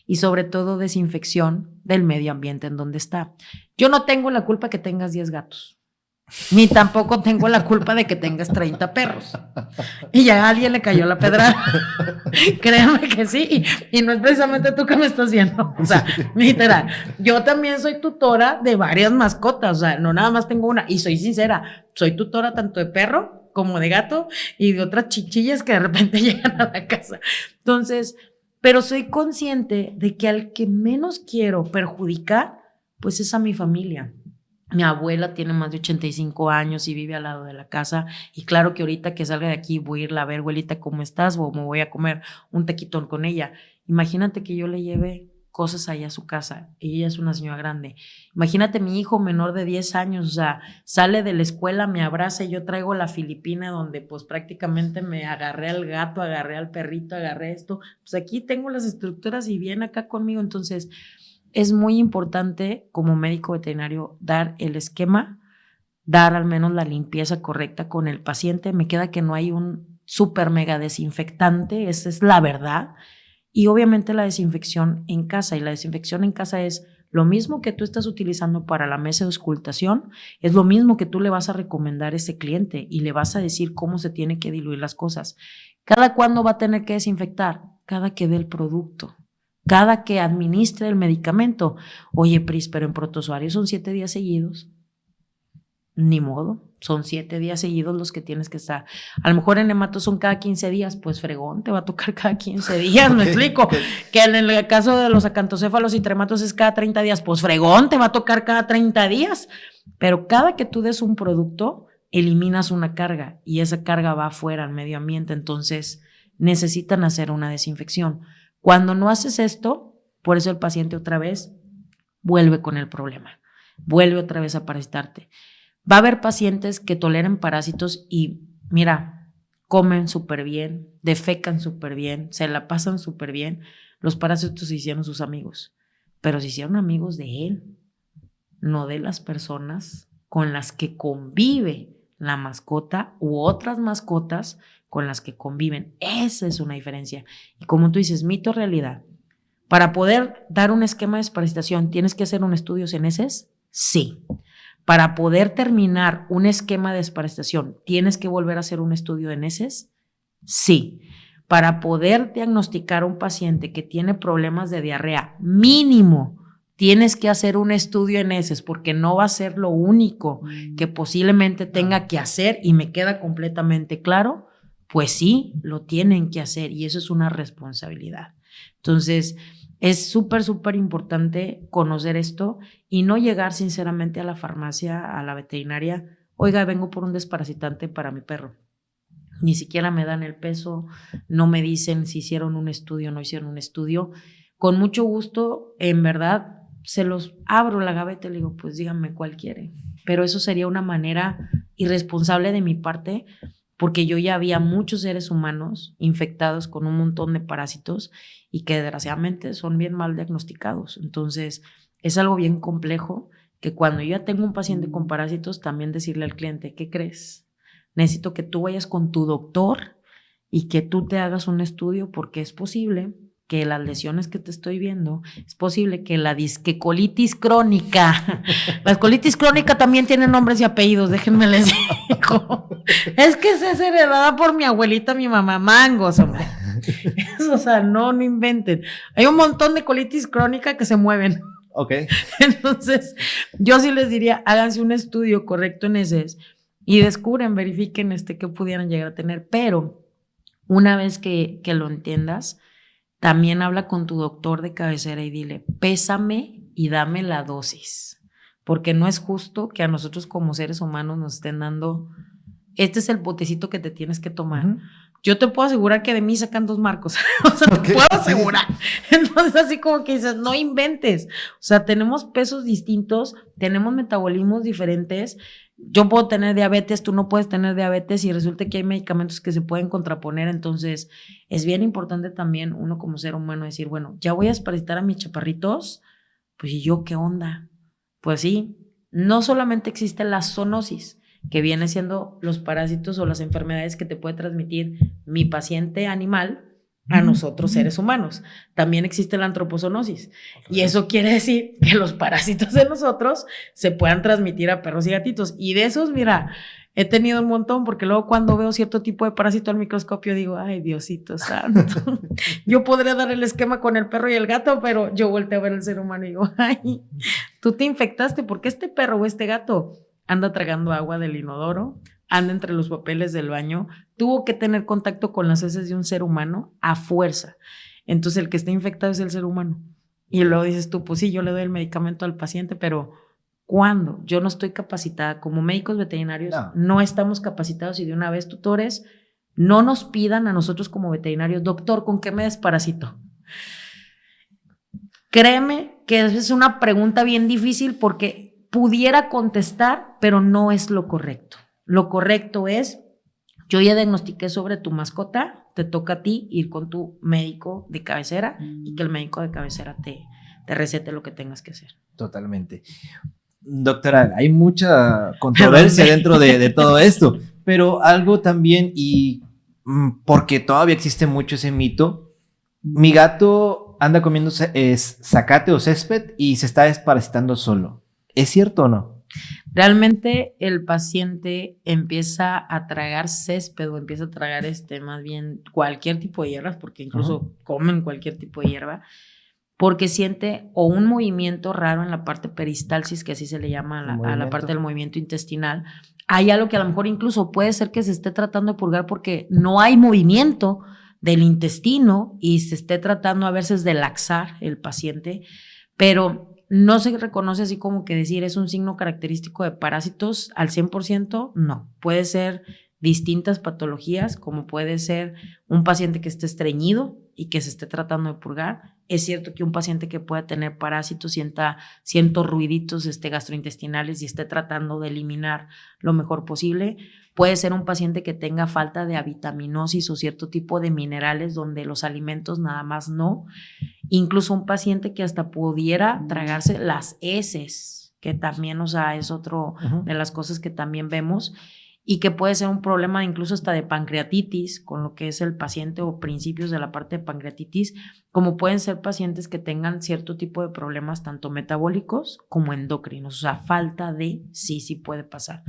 Y sobre todo desinfección del medio ambiente en donde está. Yo no tengo la culpa que tengas 10 gatos. Ni tampoco tengo la culpa de que tengas 30 perros. Y ya a alguien le cayó la pedrada. Créanme que sí. Y no es precisamente tú que me estás viendo. O sea, literal. Yo también soy tutora de varias mascotas. O sea, no nada más tengo una. Y soy sincera, soy tutora tanto de perro como de gato y de otras chichillas que de repente llegan a la casa. Entonces, pero soy consciente de que al que menos quiero perjudicar, pues es a mi familia. Mi abuela tiene más de 85 años y vive al lado de la casa, y claro que ahorita que salga de aquí voy a irla a ver, abuelita, ¿cómo estás? O me voy a comer un taquitón con ella. Imagínate que yo le lleve cosas allá a su casa, y ella es una señora grande. Imagínate mi hijo menor de 10 años, o sea, sale de la escuela, me abraza, y yo traigo la Filipina donde pues prácticamente me agarré al gato, agarré al perrito, agarré esto, pues aquí tengo las estructuras y viene acá conmigo. Entonces, es muy importante como médico veterinario dar el esquema, dar al menos la limpieza correcta con el paciente. Me queda que no hay un súper mega desinfectante, esa es la verdad. Y obviamente la desinfección en casa, y la desinfección en casa es lo mismo que tú estás utilizando para la mesa de auscultación, es lo mismo que tú le vas a recomendar a ese cliente y le vas a decir cómo se tiene que diluir las cosas. ¿Cada cuándo va a tener que desinfectar? Cada que dé el producto, cada que administre el medicamento. Oye, Pris, pero en protozoario son 7 días seguidos. Ni modo, son 7 días seguidos los que tienes que estar. A lo mejor en hematos son cada 15 días, pues fregón, te va a tocar cada 15 días, me explico. Que en el caso de los acantocéfalos y trematos es cada 30 días, pues fregón, te va a tocar cada 30 días. Pero cada que tú des un producto, eliminas una carga y esa carga va afuera al medio ambiente, entonces necesitan hacer una desinfección. Cuando no haces esto, por eso el paciente otra vez vuelve con el problema, vuelve otra vez a parasitarte. Va a haber pacientes que toleren parásitos y, mira, comen súper bien, defecan súper bien, se la pasan súper bien. Los parásitos se hicieron sus amigos, pero se hicieron amigos de él, no de las personas con las que convive la mascota u otras mascotas con las que conviven. Esa es una diferencia. Y como tú dices, mito o realidad. Para poder dar un esquema de desparasitación, ¿tienes que hacer un estudio en heces? Sí. Para poder terminar un esquema de desparasitación, ¿tienes que volver a hacer un estudio de heces? Sí. Para poder diagnosticar a un paciente que tiene problemas de diarrea, mínimo, tienes que hacer un estudio en heces, porque no va a ser lo único que posiblemente tenga que hacer, y me queda completamente claro, pues sí, lo tienen que hacer, y eso es una responsabilidad. Entonces, es súper, súper importante conocer esto y no llegar sinceramente a la farmacia, a la veterinaria, oiga, vengo por un desparasitante para mi perro. Ni siquiera me dan el peso, no me dicen si hicieron un estudio o no hicieron un estudio. Con mucho gusto, en verdad, se los abro la gaveta y le digo, pues díganme cuál quiere. Pero eso sería una manera irresponsable de mi parte, porque yo ya había muchos seres humanos infectados con un montón de parásitos y que desgraciadamente son bien mal diagnosticados. Entonces, es algo bien complejo que cuando yo ya tengo un paciente con parásitos, también decirle al cliente, ¿qué crees? Necesito que tú vayas con tu doctor y que tú te hagas un estudio, porque es posible que las lesiones que te estoy viendo, es posible que la disquecolitis crónica, la colitis crónica también tiene nombres y apellidos, déjenme les digo, es que es heredada por mi abuelita, mi mamá, mangos, hombre. Eso, o sea, no inventen. Hay un montón de colitis crónica que se mueven. Ok. Entonces, yo sí les diría, háganse un estudio correcto en heces y descubren, verifiquen qué pudieran llegar a tener, pero una vez que lo entiendas, también habla con tu doctor de cabecera y dile, pésame y dame la dosis, porque no es justo que a nosotros como seres humanos nos estén dando, este es el botecito que te tienes que tomar. Uh-huh. Yo te puedo asegurar que de mí sacan 2 marcos, o sea, te puedo asegurar. Entonces, así como que dices, no inventes. O sea, tenemos pesos distintos, tenemos metabolismos diferentes. Yo puedo tener diabetes, tú no puedes tener diabetes, y resulta que hay medicamentos que se pueden contraponer. Entonces, es bien importante también uno como ser humano decir, bueno, ya voy a desparasitar a mis chaparritos, pues ¿y yo qué onda? Pues sí, no solamente existe la zoonosis, que viene siendo los parásitos o las enfermedades que te puede transmitir mi paciente animal a nosotros seres humanos. También existe la antropozoonosis. Okay. Y eso quiere decir que los parásitos de nosotros se puedan transmitir a perros y gatitos. Y de esos, mira, he tenido un montón, porque luego cuando veo cierto tipo de parásito al microscopio digo, ay, Diosito santo. Yo podría dar el esquema con el perro y el gato, pero yo volteo a ver al ser humano y digo, ay, tú te infectaste porque este perro o este gato anda tragando agua del inodoro, anda entre los papeles del baño, tuvo que tener contacto con las heces de un ser humano a fuerza. Entonces el que está infectado es el ser humano. Y luego dices tú, pues sí, yo le doy el medicamento al paciente, pero ¿cuándo? Yo no estoy capacitada. Como médicos veterinarios no estamos capacitados, y de una vez, tutores, no nos pidan a nosotros como veterinarios, doctor, ¿con qué me desparasito? Créeme que es una pregunta bien difícil, porque pudiera contestar, pero no es lo correcto. Lo correcto es, yo ya diagnostiqué sobre tu mascota, te toca a ti ir con tu médico de cabecera y que el médico de cabecera te recete lo que tengas que hacer. Totalmente. Doctora, hay mucha controversia dentro de todo esto, pero algo también, y porque todavía existe mucho ese mito, mi gato anda comiendo zacate o césped y se está desparasitando solo. ¿Es cierto o no? Realmente el paciente empieza a tragar césped o empieza a tragar más bien cualquier tipo de hierbas, porque incluso comen cualquier tipo de hierba, porque siente o un movimiento raro en la parte peristalsis, que así se le llama a la parte del movimiento intestinal. Hay algo que a lo mejor incluso puede ser que se esté tratando de purgar porque no hay movimiento del intestino y se esté tratando a veces de laxar el paciente, pero no se reconoce así como que decir es un signo característico de parásitos al 100%, no. Puede ser distintas patologías, como puede ser un paciente que esté estreñido y que se esté tratando de purgar. Es cierto que un paciente que pueda tener parásitos sienta ciertos ruiditos gastrointestinales y esté tratando de eliminar lo mejor posible. Puede ser un paciente que tenga falta de avitaminosis o cierto tipo de minerales donde los alimentos nada más no. Incluso un paciente que hasta pudiera tragarse las heces, que también, o sea, es otro de las cosas que también vemos, y que puede ser un problema incluso hasta de pancreatitis, con lo que es el paciente o principios de la parte de pancreatitis, como pueden ser pacientes que tengan cierto tipo de problemas tanto metabólicos como endocrinos, o sea, falta de sí puede pasar.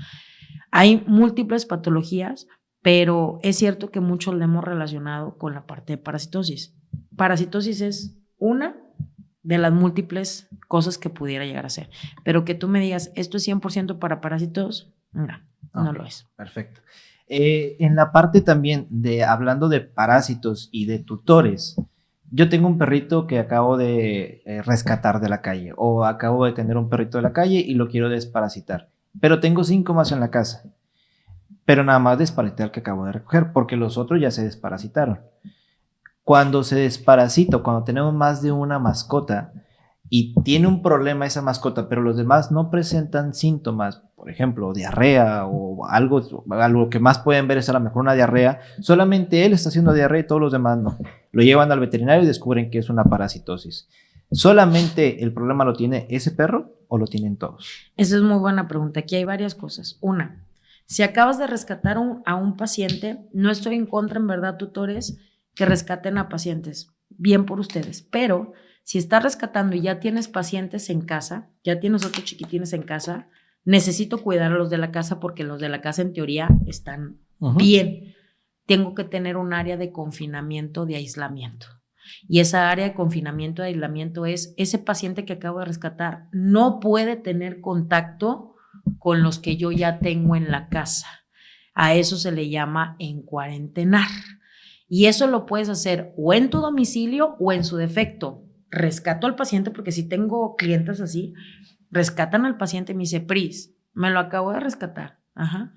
Hay múltiples patologías, pero es cierto que muchos lo hemos relacionado con la parte de parasitosis. Parasitosis es una de las múltiples cosas que pudiera llegar a ser, pero que tú me digas, ¿esto es 100% para parásitos? No lo es. Perfecto. En la parte también hablando de parásitos y de tutores, yo tengo un perrito que acabo de rescatar de la calle, o acabo de tener un perrito de la calle y lo quiero desparasitar, pero tengo 5 más en la casa, pero nada más desparasité al que acabo de recoger, porque los otros ya se desparasitaron. Cuando se desparasita, cuando tenemos más de una mascota y tiene un problema esa mascota, pero los demás no presentan síntomas, por ejemplo, diarrea o algo que más pueden ver es a lo mejor una diarrea, solamente él está haciendo diarrea y todos los demás no. Lo llevan al veterinario y descubren que es una parasitosis. ¿Solamente el problema lo tiene ese perro o lo tienen todos? Esa es muy buena pregunta. Aquí hay varias cosas. Una, si acabas de rescatar a un paciente, no estoy en contra, en verdad, tutores, que rescaten a pacientes. Bien por ustedes, pero si estás rescatando y ya tienes pacientes en casa, ya tienes otros chiquitines en casa, necesito cuidar a los de la casa porque los de la casa en teoría están bien. Tengo que tener un área de confinamiento, de aislamiento. Y esa área de confinamiento, de aislamiento es ese paciente que acabo de rescatar no puede tener contacto con los que yo ya tengo en la casa. A eso se le llama encuarentenar. Y eso lo puedes hacer o en tu domicilio o en su defecto. Rescato al paciente, porque si tengo clientes así, rescatan al paciente y me dice, Pris, me lo acabo de rescatar. Ajá.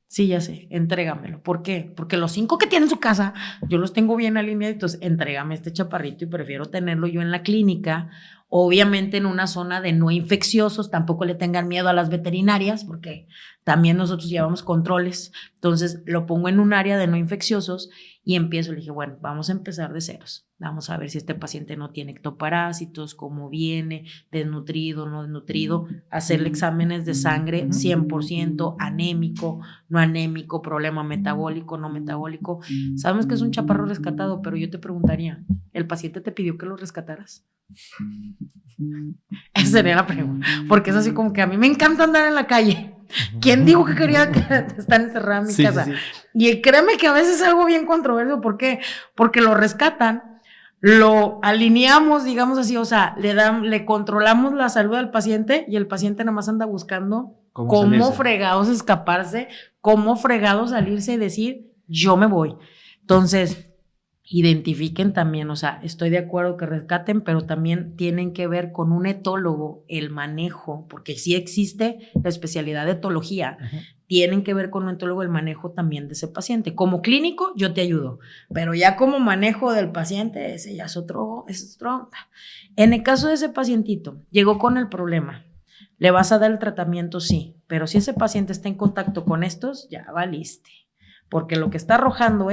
Sí, ya sé, entrégamelo. ¿Por qué? Porque los 5 que tiene en su casa, yo los tengo bien alineados, entrégame este chaparrito y prefiero tenerlo yo en la clínica, obviamente en una zona de no infecciosos, tampoco le tengan miedo a las veterinarias, porque también nosotros llevamos controles, entonces lo pongo en un área de no infecciosos y empiezo, le dije, bueno, vamos a empezar de ceros, vamos a ver si este paciente no tiene ectoparásitos, cómo viene, desnutrido, no desnutrido, hacerle exámenes de sangre 100%, anémico, no anémico, problema metabólico, no metabólico. Sabemos que es un chaparro rescatado, pero yo te preguntaría, ¿el paciente te pidió que lo rescataras? Esa sería la pregunta, porque es así como que a mí me encanta andar en la calle. ¿Quién dijo que quería estar encerrada en mi casa? Sí. Y créeme que a veces es algo bien controverso. ¿Por qué? Porque lo rescatan, lo alineamos, digamos así, o sea, le controlamos la salud al paciente y el paciente nada más anda buscando cómo fregados escaparse, cómo fregados salirse y decir, yo me voy. Entonces, identifiquen también, o sea, estoy de acuerdo que rescaten, pero también tienen que ver con un etólogo el manejo, porque sí existe la especialidad de etología, tienen que ver con un etólogo el manejo también de ese paciente. Como clínico, yo te ayudo, pero ya como manejo del paciente, ese ya es otro. En el caso de ese pacientito, llegó con el problema, le vas a dar el tratamiento, sí, pero si ese paciente está en contacto con estos, ya valiste, porque lo que está arrojando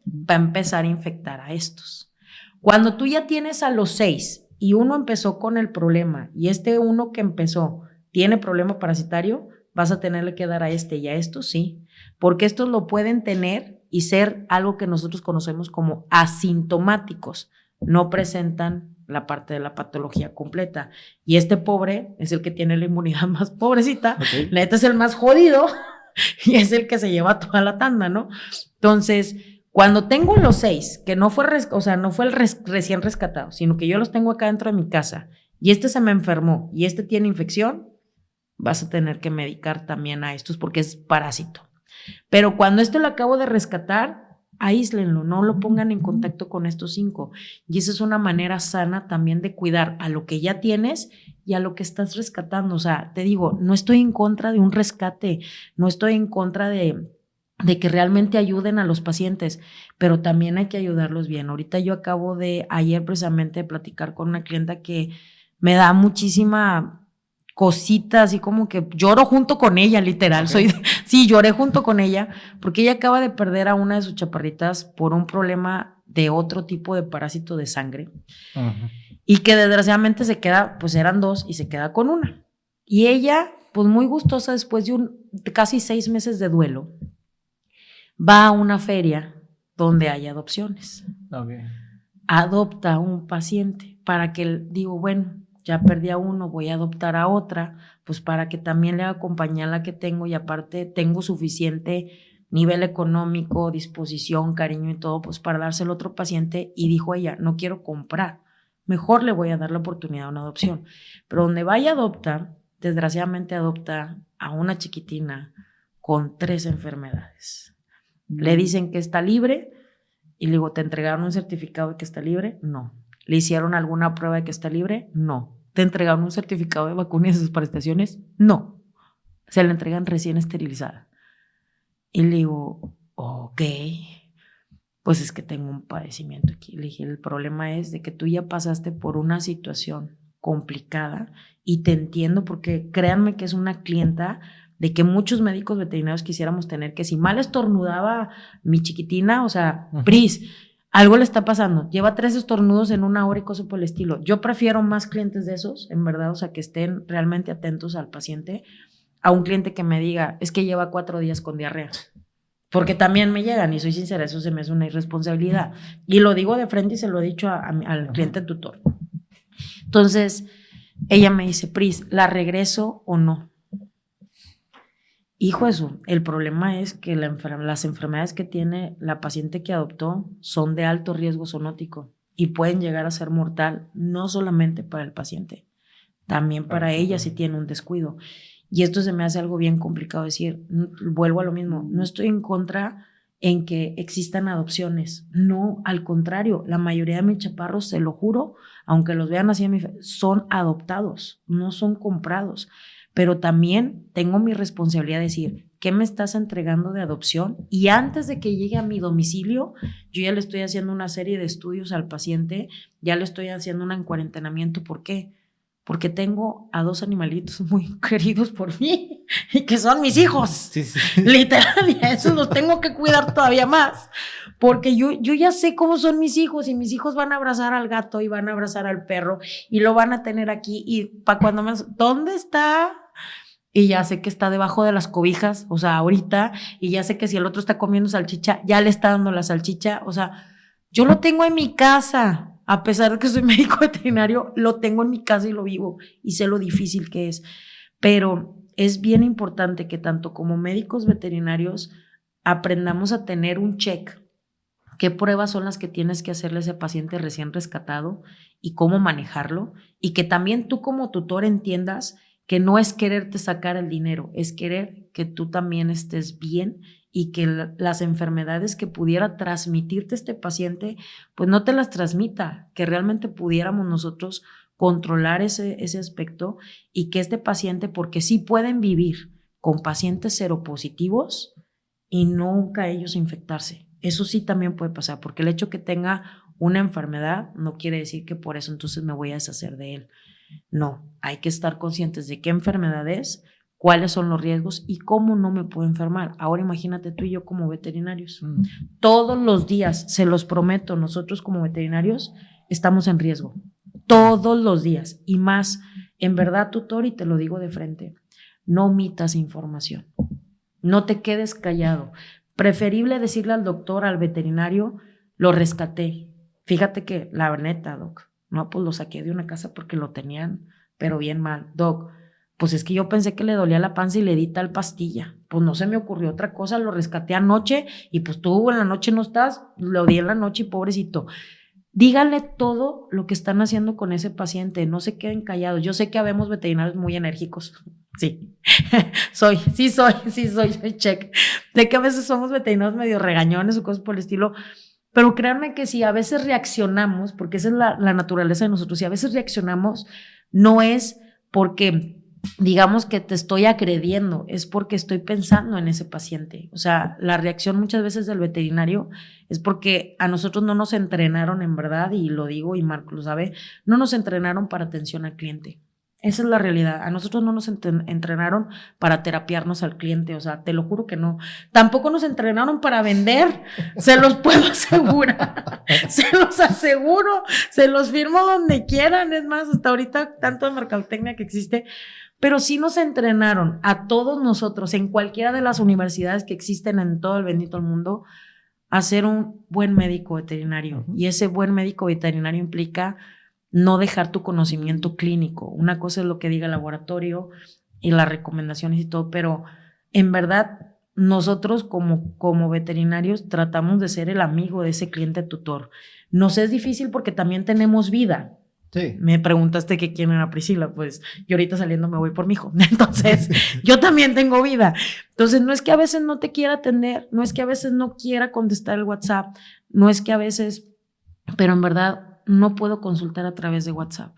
va a empezar a infectar a estos. Cuando tú ya tienes a los 6 y uno empezó con el problema y uno que empezó tiene problema parasitario, vas a tenerle que dar a y a estos, sí, porque estos lo pueden tener y ser algo que nosotros conocemos como asintomáticos, no presentan la parte de la patología completa. Y pobre es el que tiene la inmunidad más pobrecita, okay. Neta es el más jodido y es el que se lleva toda la tanda, ¿no? Entonces, cuando tengo los 6, que no fue, no fue el recién rescatado, sino que yo los tengo acá dentro de mi casa y se me enfermó y tiene infección, vas a tener que medicar también a estos porque es parásito. Pero cuando lo acabo de rescatar, aíslenlo, no lo pongan en contacto con estos 5. Y esa es una manera sana también de cuidar a lo que ya tienes y a lo que estás rescatando. O sea, te digo, no estoy en contra de un rescate, no estoy en contra de que realmente ayuden a los pacientes, pero también hay que ayudarlos bien. Ahorita yo acabo ayer precisamente de platicar con una clienta que me da muchísima cosita, así como que lloro junto con ella, literal. Okay. Sí, lloré junto con ella, porque ella acaba de perder a una de sus chaparritas por un problema de otro tipo de parásito de sangre. Uh-huh. Y que desgraciadamente se queda, pues eran 2 y se queda con una. Y ella, pues muy gustosa, después de casi 6 meses de duelo, va a una feria donde hay adopciones. Okay. Adopta a un paciente para que, digo, bueno, ya perdí a uno, voy a adoptar a otra, pues para que también le acompañe a la que tengo y aparte tengo suficiente nivel económico, disposición, cariño y todo, pues para dárselo a otro paciente. Y dijo ella, no quiero comprar, mejor le voy a dar la oportunidad a una adopción. Pero donde vaya a adoptar, desgraciadamente adopta a una chiquitina con 3 enfermedades. Le dicen que está libre y le digo, ¿te entregaron un certificado de que está libre? No. ¿Le hicieron alguna prueba de que está libre? No. ¿Te entregaron un certificado de vacuna y de sus prestaciones? No. Se la entregan recién esterilizada. Y le digo, ok, pues es que tengo un padecimiento aquí. Le dije, el problema es de que tú ya pasaste por una situación complicada y te entiendo porque créanme que es una clienta de que muchos médicos veterinarios quisiéramos tener, que si mal estornudaba mi chiquitina, o sea, Pris, algo le está pasando, lleva 3 estornudos en 1 hora y cosas por el estilo. Yo prefiero más clientes de esos, en verdad, o sea, que estén realmente atentos al paciente, a un cliente que me diga, es que lleva 4 días con diarrea. Porque también me llegan, y soy sincera, eso se me hace una irresponsabilidad. Y lo digo de frente y se lo he dicho al cliente tutor. Entonces, ella me dice, Pris, ¿la regreso o no? Hijo, eso, el problema es que las enfermedades que tiene la paciente que adoptó son de alto riesgo zoonótico y pueden llegar a ser mortal, no solamente para el paciente, también para ella si tiene un descuido. Y esto se me hace algo bien complicado decir, vuelvo a lo mismo, no estoy en contra en que existan adopciones, no, al contrario, la mayoría de mis chaparros, se lo juro, aunque los vean así, son adoptados, no son comprados. Pero también tengo mi responsabilidad de decir, ¿qué me estás entregando de adopción? Y antes de que llegue a mi domicilio, yo ya le estoy haciendo una serie de estudios al paciente, ya le estoy haciendo un encuarentenamiento. ¿Por qué? Porque tengo a 2 animalitos muy queridos por mí y que son mis hijos. Sí. Literal, y a esos los tengo que cuidar todavía más. Porque yo ya sé cómo son mis hijos y mis hijos van a abrazar al gato y van a abrazar al perro y lo van a tener aquí y para cuando ¿dónde está? Y ya sé que está debajo de las cobijas, o sea, ahorita, y ya sé que si el otro está comiendo salchicha, ya le está dando la salchicha, o sea, yo lo tengo en mi casa, a pesar de que soy médico veterinario, lo tengo en mi casa y lo vivo, y sé lo difícil que es, pero es bien importante que tanto como médicos veterinarios aprendamos a tener un check, qué pruebas son las que tienes que hacerle a ese paciente recién rescatado y cómo manejarlo, y que también tú como tutor entiendas que no es quererte sacar el dinero, es querer que tú también estés bien y que las enfermedades que pudiera transmitirte este paciente, pues no te las transmita, que realmente pudiéramos nosotros controlar ese aspecto y que este paciente, porque sí pueden vivir con pacientes seropositivos y nunca ellos infectarse. Eso sí también puede pasar, porque el hecho que tenga una enfermedad no quiere decir que por eso entonces me voy a deshacer de él. No, hay que estar conscientes de qué enfermedad es, cuáles son los riesgos y cómo no me puedo enfermar. Ahora imagínate tú y yo como veterinarios. Todos los días, se los prometo, nosotros como veterinarios estamos en riesgo. todos los días. Y más, en verdad, tutor, y te lo digo de frente, no omitas información. No te quedes callado. Preferible decirle al doctor, al veterinario, lo rescaté. Fíjate que la neta, doc, no, pues lo saqué de una casa porque lo tenían, pero bien mal. Doc, pues es que yo pensé que le dolía la panza y le di tal pastilla. Pues no se me ocurrió otra cosa, lo rescaté anoche y pues tú en la noche no estás, lo di en la noche y pobrecito. Díganle todo lo que están haciendo con ese paciente, no se queden callados. Yo sé que habemos veterinarios muy enérgicos, sí, soy, check. Sé que a veces somos veterinarios medio regañones o cosas por el estilo, pero créanme que si a veces reaccionamos, porque esa es la naturaleza de nosotros, si a veces reaccionamos, no es porque digamos que te estoy agrediendo, es porque estoy pensando en ese paciente. O sea, la reacción muchas veces del veterinario es porque a nosotros no nos entrenaron en verdad, y lo digo y Marco lo sabe, no nos entrenaron para atención al cliente. Esa es la realidad. A nosotros no nos entrenaron para terapiarnos al cliente, o sea, te lo juro que no. Tampoco nos entrenaron para vender, se los puedo asegurar, se los aseguro, se los firmo donde quieran. Es más, hasta ahorita tanto de mercadotecnia que existe, pero sí nos entrenaron a todos nosotros en cualquiera de las universidades que existen en todo el bendito mundo a ser un buen médico veterinario. Y ese buen médico veterinario implica no dejar tu conocimiento clínico. Una cosa es lo que diga el laboratorio y las recomendaciones y todo, pero en verdad nosotros como veterinarios tratamos de ser el amigo de ese cliente tutor. Nos es difícil porque también tenemos vida. Sí. Me preguntaste que quién era Priscila, pues yo ahorita saliendo me voy por mi hijo, entonces yo también tengo vida. Entonces no es que a veces no te quiera atender, no es que a veces no quiera contestar el WhatsApp, no es que a veces, pero en verdad no puedo consultar a través de WhatsApp.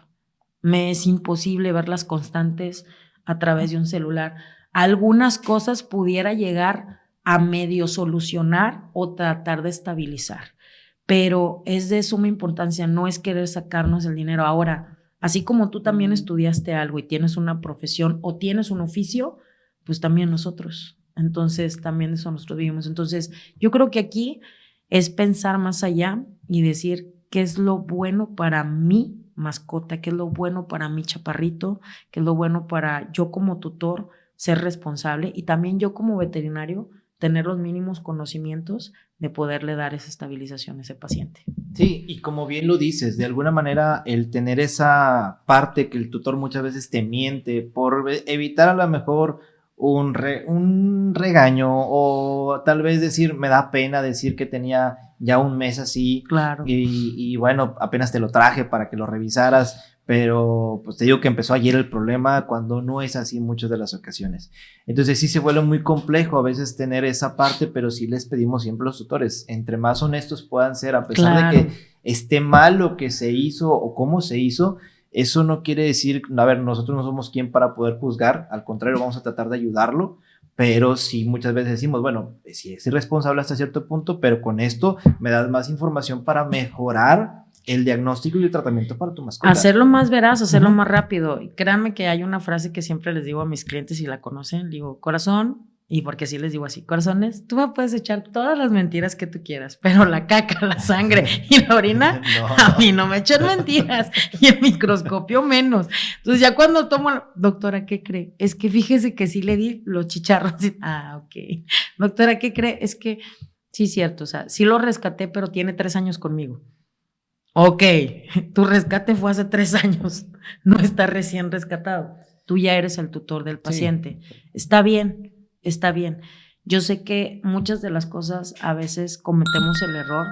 Me es imposible ver las constantes a través de un celular. Algunas cosas pudiera llegar a medio solucionar o tratar de estabilizar, pero es de suma importancia, no es querer sacarnos el dinero. Ahora, así como tú también estudiaste algo y tienes una profesión o tienes un oficio, pues también nosotros. Entonces, también de eso nosotros vivimos. Entonces, yo creo que aquí es pensar más allá y decir qué es lo bueno para mi mascota, qué es lo bueno para mi chaparrito, qué es lo bueno para yo como tutor ser responsable y también yo como veterinario tener los mínimos conocimientos de poderle dar esa estabilización a ese paciente. Sí, y como bien lo dices, de alguna manera el tener esa parte que el tutor muchas veces te miente por evitar a lo mejor un regaño o tal vez decir, me da pena decir que tenía ya un mes así. Claro. Y bueno, apenas te lo traje para que lo revisaras, pero pues te digo que empezó ayer el problema cuando no es así en muchas de las ocasiones. Entonces sí se vuelve muy complejo a veces tener esa parte, pero sí les pedimos siempre a los tutores, entre más honestos puedan ser, a pesar de que esté mal lo que se hizo o cómo se hizo, eso no quiere decir, a ver, nosotros no somos quien para poder juzgar, al contrario, vamos a tratar de ayudarlo, pero sí muchas veces decimos, bueno, sí es irresponsable hasta cierto punto, pero con esto me das más información para mejorar el diagnóstico y el tratamiento para tu mascota. Hacerlo más veraz, hacerlo más rápido. Y créanme que hay una frase que siempre les digo a mis clientes, si la conocen, digo, corazón, y porque sí les digo así, corazones, tú me puedes echar todas las mentiras que tú quieras, pero la caca, la sangre y la orina, a mí no me echan mentiras, y el microscopio menos. Entonces ya cuando tomo, doctora, ¿qué cree? Es que fíjese que sí le di los chicharros. Ok. Doctora, ¿qué cree? Es que sí, cierto, o sea, sí lo rescaté, pero tiene 3 años conmigo. Ok, tu rescate fue hace 3 años, no está recién rescatado. Tú ya eres el tutor del paciente. Sí. Está bien. Yo sé que muchas de las cosas a veces cometemos el error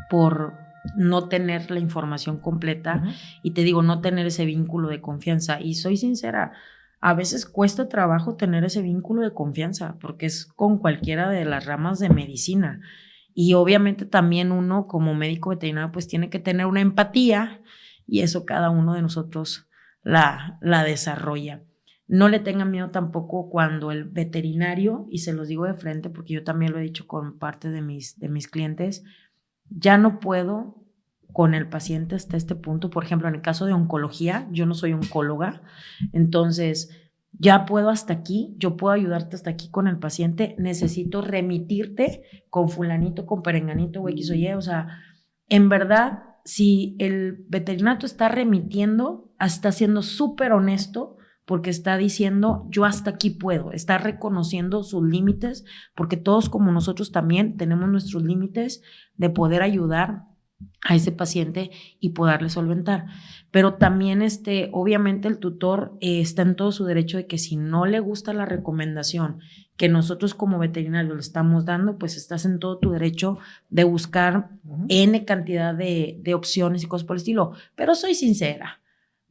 por no tener la información completa y te digo, no tener ese vínculo de confianza. Y soy sincera, a veces cuesta trabajo tener ese vínculo de confianza porque es con cualquiera de las ramas de medicina. Y obviamente también uno como médico veterinario pues tiene que tener una empatía y eso cada uno de nosotros la desarrolla. No le tengan miedo tampoco cuando el veterinario, y se los digo de frente porque yo también lo he dicho con parte de mis clientes, ya no puedo con el paciente hasta este punto. Por ejemplo, en el caso de oncología, yo no soy oncóloga, entonces ya puedo hasta aquí, yo puedo ayudarte hasta aquí con el paciente, necesito remitirte con fulanito, con perenganito o X o Y, o sea, en verdad si el veterinario está remitiendo, está siendo súper honesto, porque está diciendo, yo hasta aquí puedo, está reconociendo sus límites, porque todos como nosotros también tenemos nuestros límites de poder ayudar a ese paciente y poderle solventar. Pero también, obviamente el tutor está en todo su derecho de que si no le gusta la recomendación que nosotros como veterinarios le estamos dando, pues estás en todo tu derecho de buscar N cantidad de opciones y cosas por el estilo. Pero soy sincera,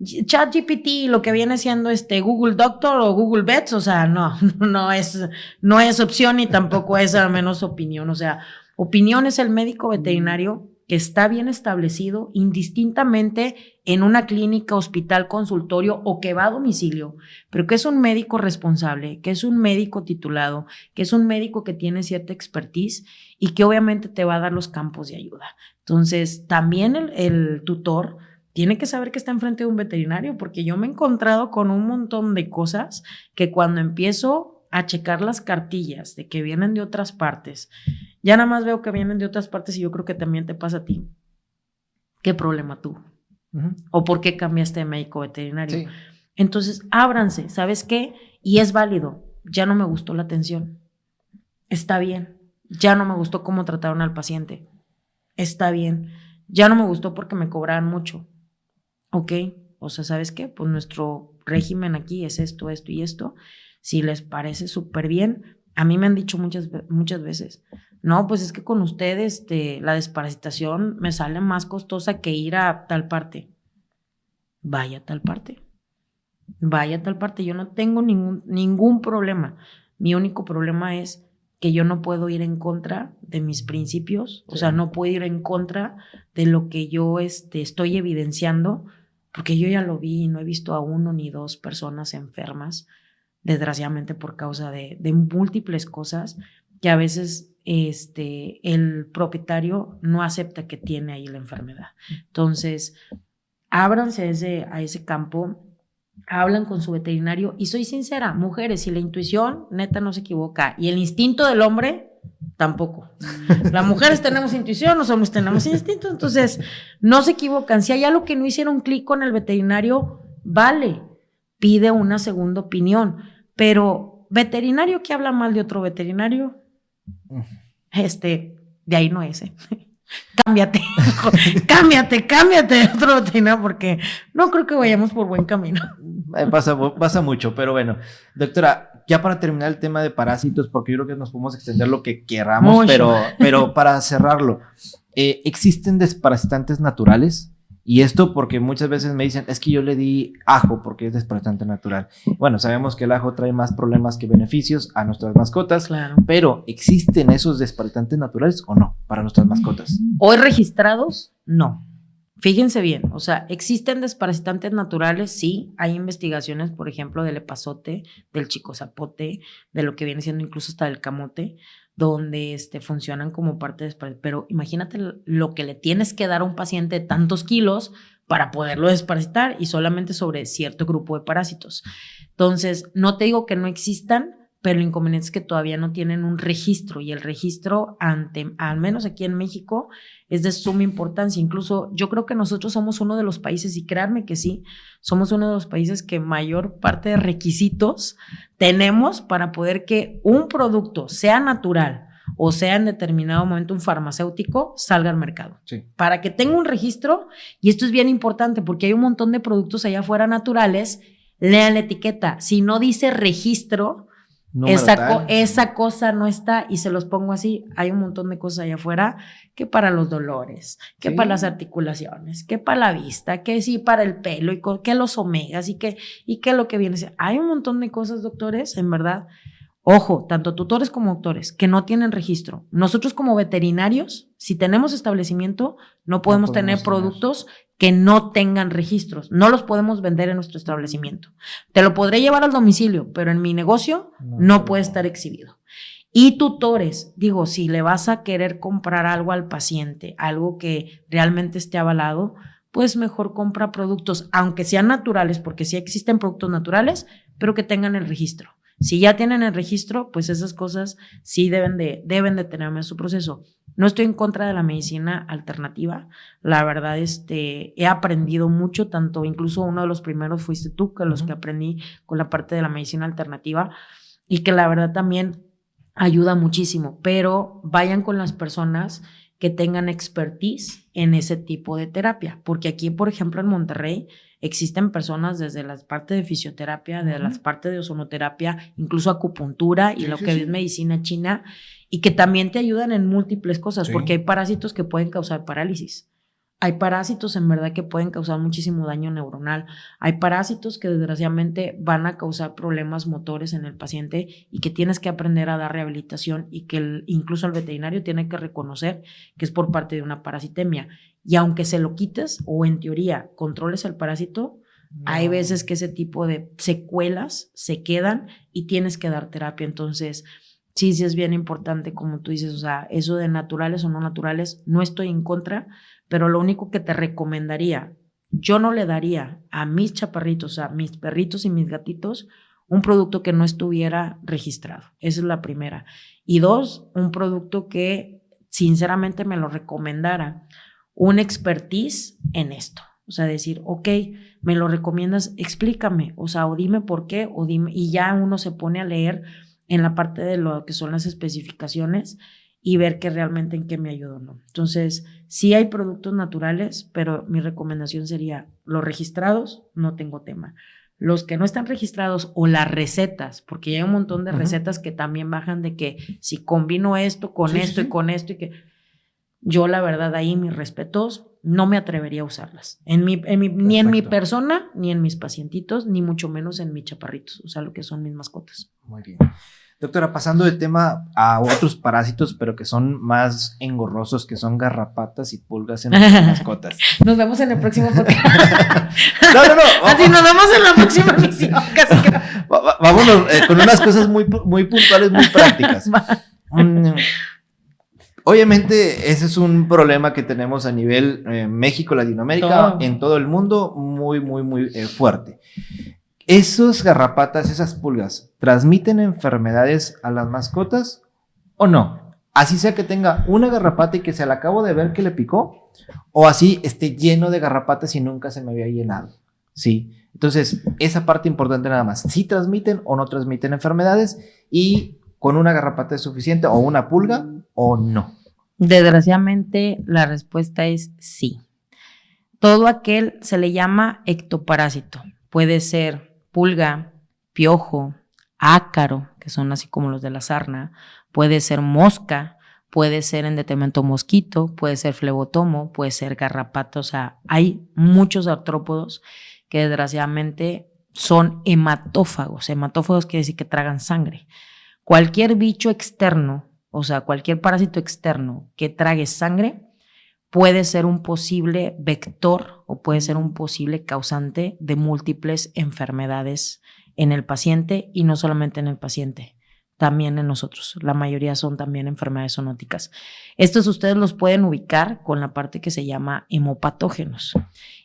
ChatGPT, lo que viene siendo Google Doctor o Google Vets, o sea, no es opción ni tampoco es a menos opinión. O sea, opinión es el médico veterinario que está bien establecido indistintamente en una clínica, hospital, consultorio o que va a domicilio, pero que es un médico responsable, que es un médico titulado, que es un médico que tiene cierta expertise y que obviamente te va a dar los campos de ayuda. Entonces, también el tutor tiene que saber que está enfrente de un veterinario, porque yo me he encontrado con un montón de cosas que cuando empiezo a checar las cartillas de que vienen de otras partes, ya nada más veo que vienen de otras partes y yo creo que también te pasa a ti. ¿Qué problema tuvo? ¿O por qué cambiaste de médico veterinario? Sí. Entonces, ábranse, ¿sabes qué? Y es válido. Ya no me gustó la atención. Está bien. Ya no me gustó cómo trataron al paciente. Está bien. Ya no me gustó porque me cobraban mucho. Ok, o sea, ¿sabes qué? Pues nuestro régimen aquí es esto, esto y esto. Si les parece súper bien, a mí me han dicho muchas veces, no, pues es que con ustedes la desparasitación me sale más costosa que ir a tal parte. Vaya a tal parte. Vaya a tal parte. Yo no tengo ningún problema. Mi único problema es que yo no puedo ir en contra de mis principios, o sea, no puedo ir en contra de lo que yo estoy evidenciando, porque yo ya lo vi y no he visto a 1 ni 2 personas enfermas, desgraciadamente por causa de múltiples cosas que a veces el propietario no acepta que tiene ahí la enfermedad. Entonces, ábranse a ese campo, hablan con su veterinario y soy sincera, mujeres, si la intuición neta no se equivoca y el instinto del hombre tampoco. Las mujeres tenemos intuición, los hombres tenemos instinto, entonces no se equivocan. Si hay algo que no hicieron clic con el veterinario, vale, pide una segunda opinión, pero veterinario que habla mal de otro veterinario, de ahí no es, Cámbiate de otro veterinario porque no creo que vayamos por buen camino. Pasa mucho, pero bueno, doctora, ya para terminar el tema de parásitos, porque yo creo que nos podemos extender lo que queramos, pero para cerrarlo, ¿existen desparasitantes naturales? Y esto porque muchas veces me dicen, es que yo le di ajo porque es desparasitante natural. Bueno, sabemos que el ajo trae más problemas que beneficios a nuestras mascotas, claro. Pero ¿existen esos desparasitantes naturales o no para nuestras mascotas? ¿Hoy registrados? No. Fíjense bien, o sea, ¿existen desparasitantes naturales? Sí, hay investigaciones, por ejemplo, del epazote, del chicozapote, de lo que viene siendo incluso hasta del camote, donde funcionan como parte de desparasitar. Pero imagínate lo que le tienes que dar a un paciente de tantos kilos para poderlo desparasitar y solamente sobre cierto grupo de parásitos. Entonces, no te digo que no existan, pero el inconveniente es que todavía no tienen un registro y el registro al menos aquí en México, es de suma importancia. Incluso yo creo que nosotros somos uno de los países, y créanme que sí, somos uno de los países que mayor parte de requisitos tenemos para poder que un producto sea natural o sea en determinado momento un farmacéutico, salga al mercado. Sí. Para que tenga un registro, y esto es bien importante porque hay un montón de productos allá afuera naturales, lean la etiqueta, si no dice registro, esa cosa no está, y se los pongo así, hay un montón de cosas allá afuera que para los dolores, que para las articulaciones, que para la vista, que sí para el pelo, y que los omegas y que lo que viene. Hay un montón de cosas, doctores, en verdad. Ojo, tanto tutores como doctores que no tienen registro. Nosotros como veterinarios, si tenemos establecimiento, no podemos tener productos que no tengan registros. No los podemos vender en nuestro establecimiento. Te lo podré llevar al domicilio, pero en mi negocio no puede estar exhibido. Y tutores, digo, si le vas a querer comprar algo al paciente, algo que realmente esté avalado, pues mejor compra productos, aunque sean naturales, porque sí existen productos naturales, pero que tengan el registro. Si ya tienen el registro, pues esas cosas sí deben de tener en su proceso. No estoy en contra de la medicina alternativa. La verdad, he aprendido mucho, tanto incluso uno de los primeros fuiste tú, que los que aprendí con la parte de la medicina alternativa, y que la verdad también ayuda muchísimo, pero vayan con las personas que tengan expertise en ese tipo de terapia, porque aquí, por ejemplo, en Monterrey existen personas desde la parte de fisioterapia, de las partes de ozonoterapia, incluso acupuntura y es medicina china, y que también te ayudan en múltiples cosas, porque hay parásitos que pueden causar parálisis. Hay parásitos en verdad que pueden causar muchísimo daño neuronal. Hay parásitos que desgraciadamente van a causar problemas motores en el paciente y que tienes que aprender a dar rehabilitación y que incluso el veterinario tiene que reconocer que es por parte de una parasitemia. Y aunque se lo quites o en teoría controles el parásito, hay veces que ese tipo de secuelas se quedan y tienes que dar terapia. Entonces, sí es bien importante, como tú dices, o sea, eso de naturales o no naturales, no estoy en contra, pero lo único que te recomendaría, yo no le daría a mis chaparritos, a mis perritos y mis gatitos, un producto que no estuviera registrado. Esa es la primera. Y dos, un producto que sinceramente me lo recomendara un expertise en esto. O sea, decir, ok, me lo recomiendas, explícame, o sea, o dime por qué, o dime, y ya uno se pone a leer en la parte de lo que son las especificaciones y ver que realmente en qué me ayuda o no. Entonces, sí hay productos naturales, pero mi recomendación sería los registrados, no tengo tema. Los que no están registrados o las recetas, porque hay un montón de recetas que también bajan de que si combino esto con esto y con esto y que yo la verdad ahí mis respetos, no me atrevería a usarlas. Ni en mi persona, ni en mis pacientitos, ni mucho menos en mis chaparritos, o sea, lo que son mis mascotas. Muy bien. Doctora, pasando de tema a otros parásitos, pero que son más engorrosos, que son garrapatas y pulgas en las mascotas. Nos vemos en el próximo podcast. No. Así nos vemos en la próxima emisión. Casi que... Vámonos con unas cosas muy puntuales, muy prácticas. Obviamente, ese es un problema que tenemos a nivel México, Latinoamérica, en todo el mundo, muy fuerte. ¿Esos garrapatas, esas pulgas, transmiten enfermedades a las mascotas o no? Así sea que tenga una garrapata y que se la acabo de ver que le picó, o así esté lleno de garrapatas y nunca se me había llenado. Sí. Entonces, esa parte importante nada más. ¿Sí transmiten o no transmiten enfermedades? Y con una garrapata es suficiente, o una pulga, o no. Desgraciadamente, la respuesta es sí. Todo aquel se le llama ectoparásito. Puede ser pulga, piojo, ácaro, que son así como los de la sarna, puede ser mosca, puede ser en detrimento mosquito, puede ser flebotomo, puede ser garrapata. O sea, hay muchos artrópodos que desgraciadamente son hematófagos. Hematófagos quiere decir que tragan sangre. Cualquier bicho externo, o sea, cualquier parásito externo que trague sangre puede ser un posible vector o puede ser un posible causante de múltiples enfermedades en el paciente, y no solamente en el paciente, también en nosotros. La mayoría son también enfermedades zoonóticas. Estos ustedes los pueden ubicar con la parte que se llama hemopatógenos,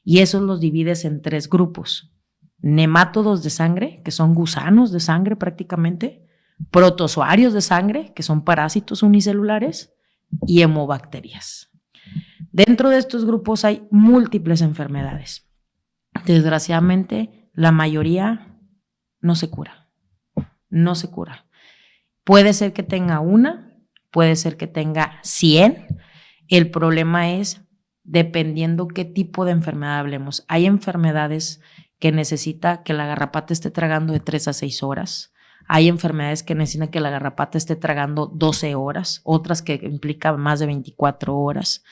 y esos los divides en 3 grupos: nemátodos de sangre, que son gusanos de sangre prácticamente; protozoarios de sangre, que son parásitos unicelulares; y hemobacterias. Dentro de estos grupos hay múltiples enfermedades. Desgraciadamente, la mayoría no se cura. No se cura. Puede ser que tenga una, puede ser que tenga 100. El problema es dependiendo qué tipo de enfermedad hablemos. Hay enfermedades que necesita que la garrapata esté tragando de 3 a 6 horas. Hay enfermedades que necesitan que la garrapata esté tragando 12 horas, otras que implican más de 24 horas.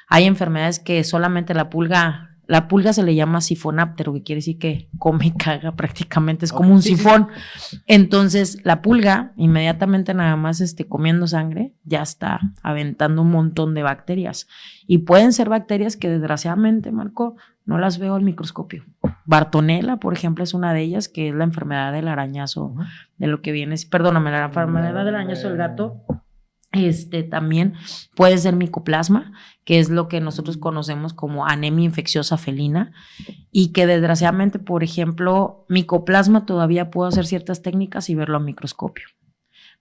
Hay enfermedades que solamente la pulga se le llama sifonáptero, que quiere decir que come y caga prácticamente, es como un sifón. Entonces, la pulga, inmediatamente nada más comiendo sangre, ya está aventando un montón de bacterias. Y pueden ser bacterias que desgraciadamente, Marco, no las veo al microscopio. Bartonella, por ejemplo, es una de ellas, que es la enfermedad del arañazo, de lo que viene, perdóname, la enfermedad del arañazo del gato. También puede ser micoplasma, que es lo que nosotros conocemos como anemia infecciosa felina, y que desgraciadamente, por ejemplo, micoplasma todavía puedo hacer ciertas técnicas y verlo a microscopio.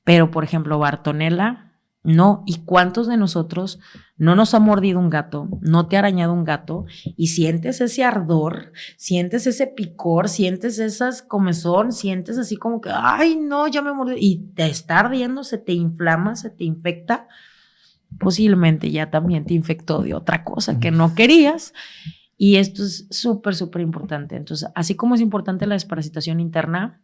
Pero, por ejemplo, Bartonella, no. ¿Y cuántos de nosotros no nos ha mordido un gato, no te ha arañado un gato y sientes ese ardor, sientes ese picor, sientes esas comezón, sientes así como que, ay, no, ya me mordió, y te está ardiendo, se te inflama, se te infecta? Posiblemente ya también te infectó de otra cosa que no querías. Y esto es súper, súper importante. Entonces, así como es importante la desparasitación interna,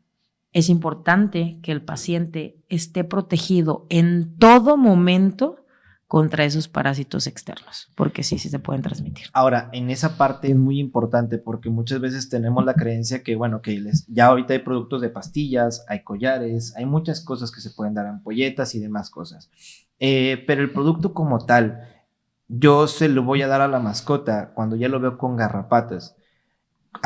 es importante que el paciente esté protegido en todo momento contra esos parásitos externos, porque sí se pueden transmitir. Ahora, en esa parte es muy importante porque muchas veces tenemos la creencia que, bueno, que ya ahorita hay productos de pastillas, hay collares, hay muchas cosas que se pueden dar, ampolletas y demás cosas. Pero el producto como tal, yo se lo voy a dar a la mascota cuando ya lo veo con garrapatas.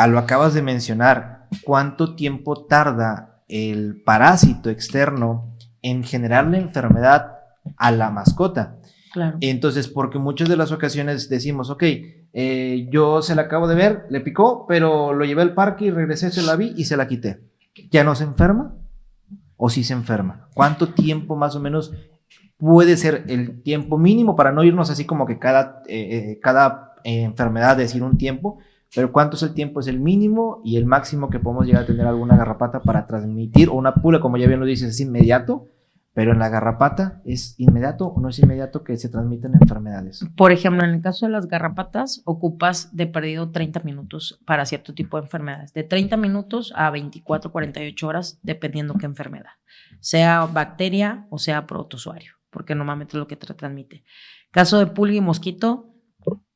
Lo acabas de mencionar, ¿cuánto tiempo tarda el parásito externo en generar la enfermedad a la mascota? Claro. Entonces, porque muchas de las ocasiones decimos, ok, yo se la acabo de ver, le picó, pero lo llevé al parque y regresé, se la vi y se la quité. ¿Ya no se enferma? ¿O sí se enferma? ¿Cuánto tiempo más o menos puede ser el tiempo mínimo para no irnos así como que cada enfermedad decir un tiempo? Pero ¿cuánto es el tiempo? Es el mínimo y el máximo que podemos llegar a tener alguna garrapata para transmitir, o una pulga, como ya bien lo dices, es inmediato, pero en la garrapata ¿es inmediato o no es inmediato que se transmiten enfermedades? Por ejemplo, en el caso de las garrapatas, ocupas de perdido 30 minutos para cierto tipo de enfermedades. De 30 minutos a 24, 48 horas, dependiendo qué enfermedad. Sea bacteria o sea protozoario, porque normalmente es lo que te transmite. Caso de pulga y mosquito,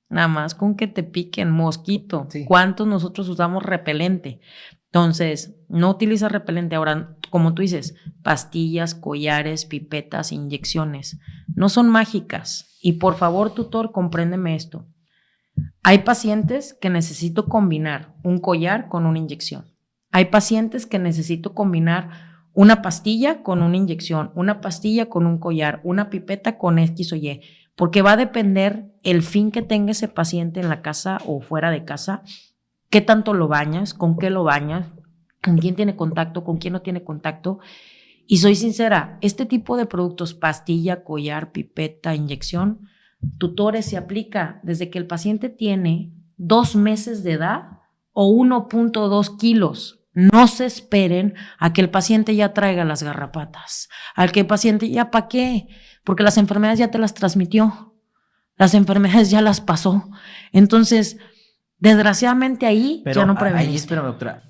nada más con que te piquen mosquito. Sí. ¿Cuántos nosotros usamos repelente? Entonces, no utilizas repelente. Ahora, como tú dices, pastillas, collares, pipetas, inyecciones, no son mágicas. Y por favor, tutor, compréndeme esto. Hay pacientes que necesito combinar un collar con una inyección. Hay pacientes que necesito combinar una pastilla con una inyección, una pastilla con un collar, una pipeta con X o Y, porque va a depender el fin que tenga ese paciente en la casa o fuera de casa, qué tanto lo bañas, con qué lo bañas, con quién tiene contacto, con quién no tiene contacto. Y soy sincera, este tipo de productos, pastilla, collar, pipeta, inyección, tutores, se aplica desde que el paciente tiene 2 meses de edad o 1.2 kilos. No se esperen a que el paciente ya traiga las garrapatas, al que el paciente ya ¿para qué? Porque las enfermedades ya te las transmitió, las enfermedades ya las pasó. Entonces, desgraciadamente ahí ya no preveniste. Ahí, espérame, doctora.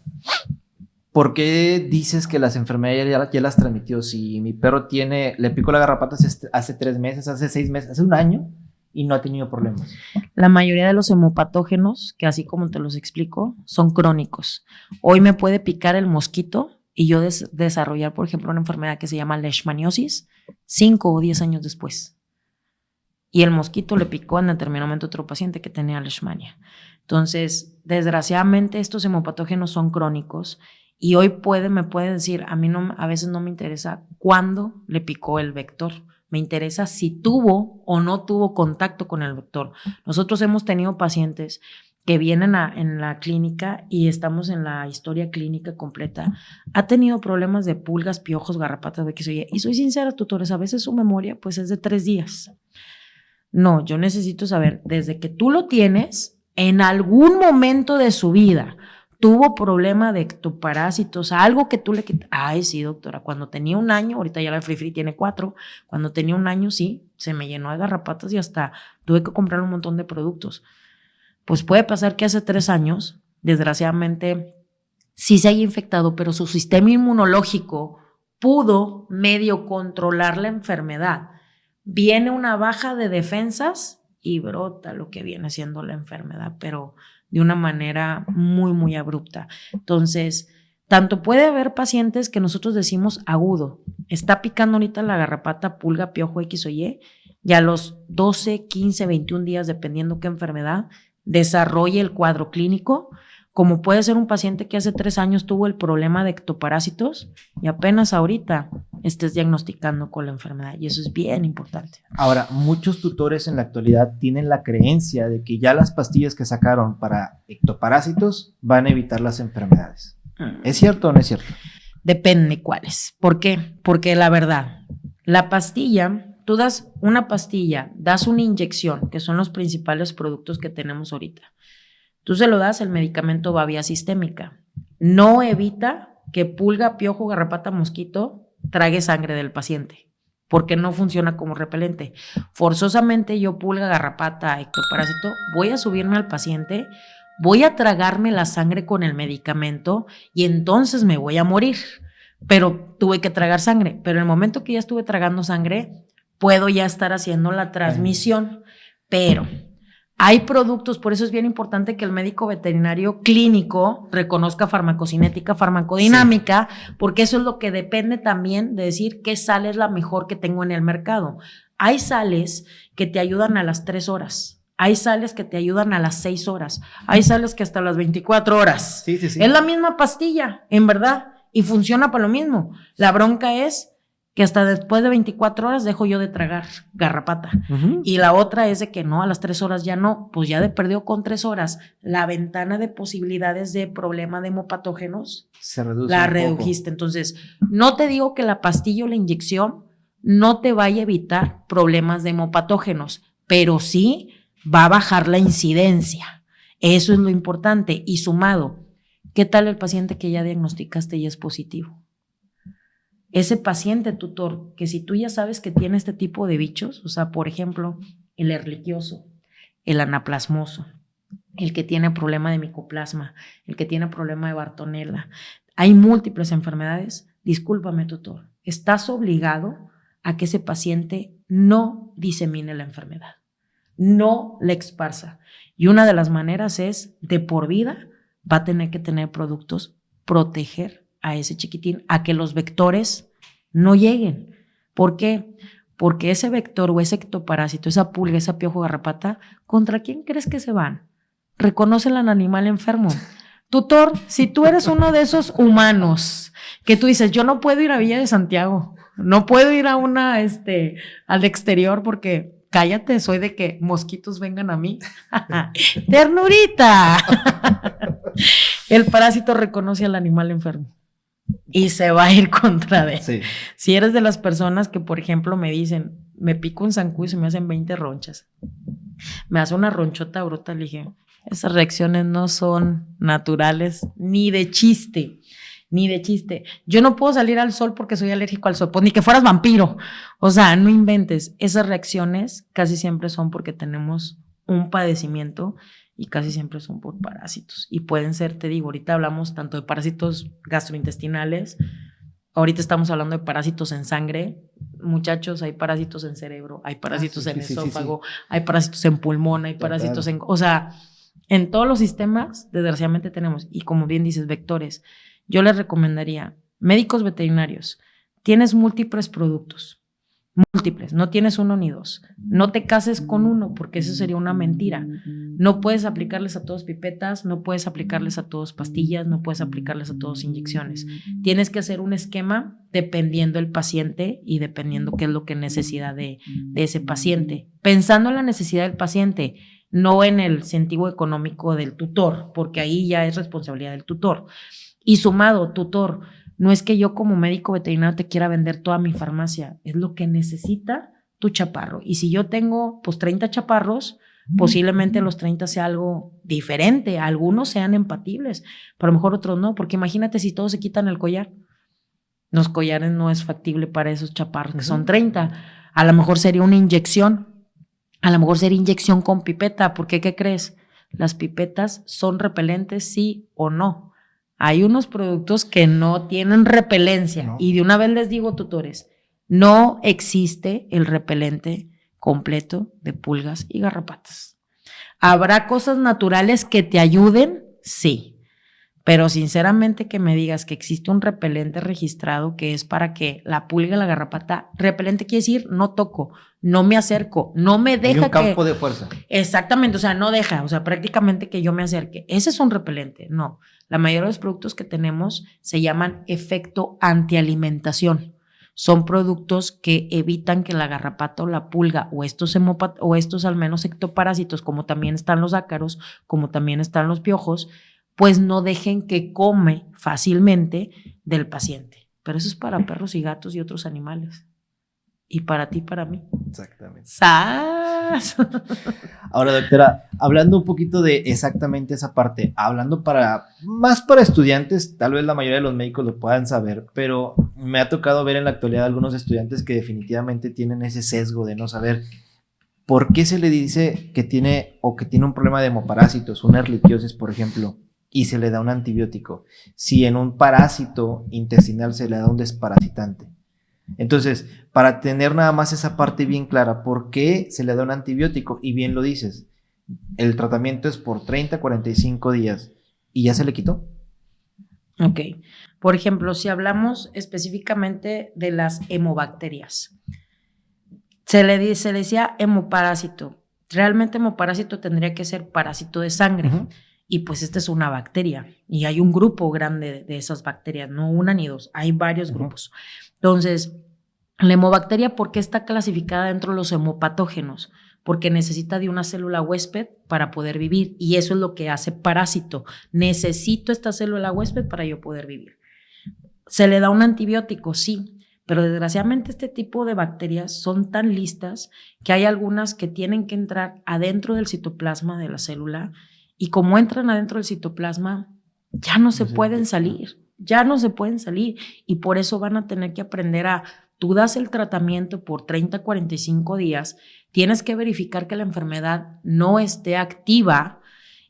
¿Por qué dices que las enfermedades ya las transmitió? Si mi perro le picó la garrapata hace 3 meses, hace 6 meses, hace 1 año y no ha tenido problemas. La mayoría de los hemopatógenos, que así como te los explico, son crónicos. Hoy me puede picar el mosquito y yo desarrollar, por ejemplo, una enfermedad que se llama leishmaniosis 5 o 10 años después. Y el mosquito le picó en determinado momento a otro paciente que tenía leishmania. Entonces, desgraciadamente, estos hemopatógenos son crónicos y hoy me puede decir, a veces no me interesa cuándo le picó el vector. Me interesa si tuvo o no tuvo contacto con el vector. Nosotros hemos tenido pacientes que vienen en la clínica y estamos en la historia clínica completa. Ha tenido problemas de pulgas, piojos, garrapatas, de que se oye. Y soy sincera, tutores, a veces su memoria pues es de 3 días. No, yo necesito saber, desde que tú lo tienes, en algún momento de su vida, tuvo problema de ectoparásitos, algo que tú le quitas. Ay, sí, doctora, cuando tenía 1 año, ahorita ya la Free tiene 4, cuando tenía 1 año, sí, se me llenó de garrapatas y hasta tuve que comprar un montón de productos. Pues puede pasar que hace 3 años, desgraciadamente, sí se haya infectado, pero su sistema inmunológico pudo medio controlar la enfermedad. Viene una baja de defensas y brota lo que viene siendo la enfermedad, pero de una manera muy, muy abrupta. Entonces, tanto puede haber pacientes que nosotros decimos agudo, está picando ahorita la garrapata, pulga, piojo, X o Y, y a los 12, 15, 21 días, dependiendo qué enfermedad, desarrolle el cuadro clínico, como puede ser un paciente que hace 3 años tuvo el problema de ectoparásitos y apenas ahorita estés diagnosticando con la enfermedad, y eso es bien importante. Ahora, muchos tutores en la actualidad tienen la creencia de que ya las pastillas que sacaron para ectoparásitos van a evitar las enfermedades. ¿Es cierto o no es cierto? Depende cuáles. ¿Por qué? Porque la verdad, la pastilla, tú das una pastilla, das una inyección, que son los principales productos que tenemos ahorita. Tú se lo das, el medicamento va vía sistémica. No evita que pulga, piojo, garrapata, mosquito trague sangre del paciente, porque no funciona como repelente. Forzosamente yo, pulga, garrapata, ectoparásito, voy a subirme al paciente, voy a tragarme la sangre con el medicamento y entonces me voy a morir. Pero tuve que tragar sangre. Pero en el momento que ya estuve tragando sangre, puedo ya estar haciendo la transmisión. Pero hay productos, por eso es bien importante que el médico veterinario clínico reconozca farmacocinética, farmacodinámica, porque eso es lo que depende también de decir qué sal es la mejor que tengo en el mercado. Hay sales que te ayudan a las 3 horas. Hay sales que te ayudan a las 6 horas. Hay sales que hasta las 24 horas. Sí. Es la misma pastilla, en verdad, y funciona para lo mismo. La bronca es que hasta después de 24 horas dejo yo de tragar garrapata. Y la otra es de que no, a las 3 horas ya no, pues ya de perdió con 3 horas, la ventana de posibilidades de problema de hemopatógenos se reduce la un redujiste. poco. Entonces, no te digo que la pastilla o la inyección no te vaya a evitar problemas de hemopatógenos, pero sí va a bajar la incidencia. Eso es lo importante. Y sumado, ¿qué tal el paciente que ya diagnosticaste y es positivo? Ese paciente tutor, que si tú ya sabes que tiene este tipo de bichos, o sea, por ejemplo, el ehrlichioso, el anaplasmoso, el que tiene problema de micoplasma, el que tiene problema de Bartonella, hay múltiples enfermedades. Discúlpame, tutor, estás obligado a que ese paciente no disemine la enfermedad, no la esparza. Y una de las maneras es, de por vida, va a tener que tener productos, proteger a ese chiquitín, a que los vectores no lleguen. ¿Por qué? Porque ese vector o ese ectoparásito, esa pulga, esa piojo, garrapata, ¿contra quién crees que se van? Reconocen al animal enfermo. Tutor, si tú eres uno de esos humanos que tú dices, yo no puedo ir a Villa de Santiago, no puedo ir a al exterior porque, cállate, soy de que mosquitos vengan a mí. ¡Ternurita! El parásito reconoce al animal enfermo y se va a ir contra de él. Sí. Si eres de las personas que, por ejemplo, me dicen, me pico un zancudo y se me hacen 20 ronchas, me hace una ronchota bruta, le dije, esas reacciones no son naturales ni de chiste. Ni de chiste. Yo no puedo salir al sol porque soy alérgico al sol, pues ni que fueras vampiro. O sea, no inventes. Esas reacciones casi siempre son porque tenemos un padecimiento y casi siempre son por parásitos. Y pueden ser, te digo, ahorita hablamos tanto de parásitos gastrointestinales, ahorita estamos hablando de parásitos en sangre. Muchachos, hay parásitos en cerebro, hay parásitos en esófago, hay parásitos en pulmón, hay parásitos en... O sea, en todos los sistemas, desgraciadamente tenemos, y como bien dices, vectores. Yo les recomendaría, médicos veterinarios, tienes múltiples productos, múltiples, no tienes uno ni dos. No te cases con uno porque eso sería una mentira. No puedes aplicarles a todos pipetas, no puedes aplicarles a todos pastillas, no puedes aplicarles a todos inyecciones. Tienes que hacer un esquema dependiendo del paciente y dependiendo qué es lo que necesita de ese paciente. Pensando en la necesidad del paciente, no en el sentido económico del tutor, porque ahí ya es responsabilidad del tutor. Y sumado, tutor, no es que yo como médico veterinario te quiera vender toda mi farmacia, es lo que necesita tu chaparro. Y si yo tengo pues 30 chaparros, posiblemente los 30 sea algo diferente, algunos sean empatibles, pero a lo mejor otros no, porque imagínate si todos se quitan el collar. Los collares no es factible para esos chaparros, que son 30. A lo mejor sería una inyección, a lo mejor sería inyección con pipeta, porque ¿qué crees? Las pipetas son repelentes, sí o no. Hay unos productos que no tienen repelencia. No. Y de una vez les digo, tutores, no existe el repelente completo de pulgas y garrapatas. ¿Habrá cosas naturales que te ayuden? Sí. Pero sinceramente que me digas que existe un repelente registrado que es para que la pulga y la garrapata, repelente quiere decir no toco, no me acerco, no me deja Hay un campo de fuerza. Exactamente, o sea, no deja, o sea, prácticamente que yo me acerque. Ese es un repelente, no. La mayoría de los productos que tenemos se llaman efecto antialimentación. son productos que evitan que la garrapata o la pulga o estos al menos ectoparásitos, como también están los ácaros, como también están los piojos, pues no dejen que come fácilmente del paciente. Pero eso es para perros y gatos y otros animales. Y para ti, para mí. Exactamente. ¡Sas! Ahora, doctora, hablando un poquito de exactamente esa parte, hablando más para estudiantes, tal vez la mayoría de los médicos lo puedan saber, pero me ha tocado ver en la actualidad algunos estudiantes que definitivamente tienen ese sesgo de no saber por qué se le dice que tiene un problema de hemoparásitos, una erliquiosis, por ejemplo, y se le da un antibiótico, si en un parásito intestinal se le da un desparasitante. Entonces, para tener nada más esa parte bien clara, ¿por qué se le da un antibiótico? Y bien lo dices, el tratamiento es por 30, 45 días y ya se le quitó. Ok. Por ejemplo, si hablamos específicamente de las hemobacterias, se le decía hemoparásito. Realmente hemoparásito tendría que ser parásito de sangre. Uh-huh. Y pues esta es una bacteria y hay un grupo grande de esas bacterias, no una ni dos, hay varios grupos. Entonces, la hemobacteria, ¿por qué está clasificada dentro de los hemopatógenos? Porque necesita de una célula huésped para poder vivir y eso es lo que hace parásito. Necesito esta célula huésped para yo poder vivir. ¿Se le da un antibiótico? Sí, pero desgraciadamente este tipo de bacterias son tan listas que hay algunas que tienen que entrar adentro del citoplasma de la célula. Y como entran adentro del citoplasma, ya no se pueden salir, y por eso van a tener que aprender tú das el tratamiento por 30, 45 días, tienes que verificar que la enfermedad no esté activa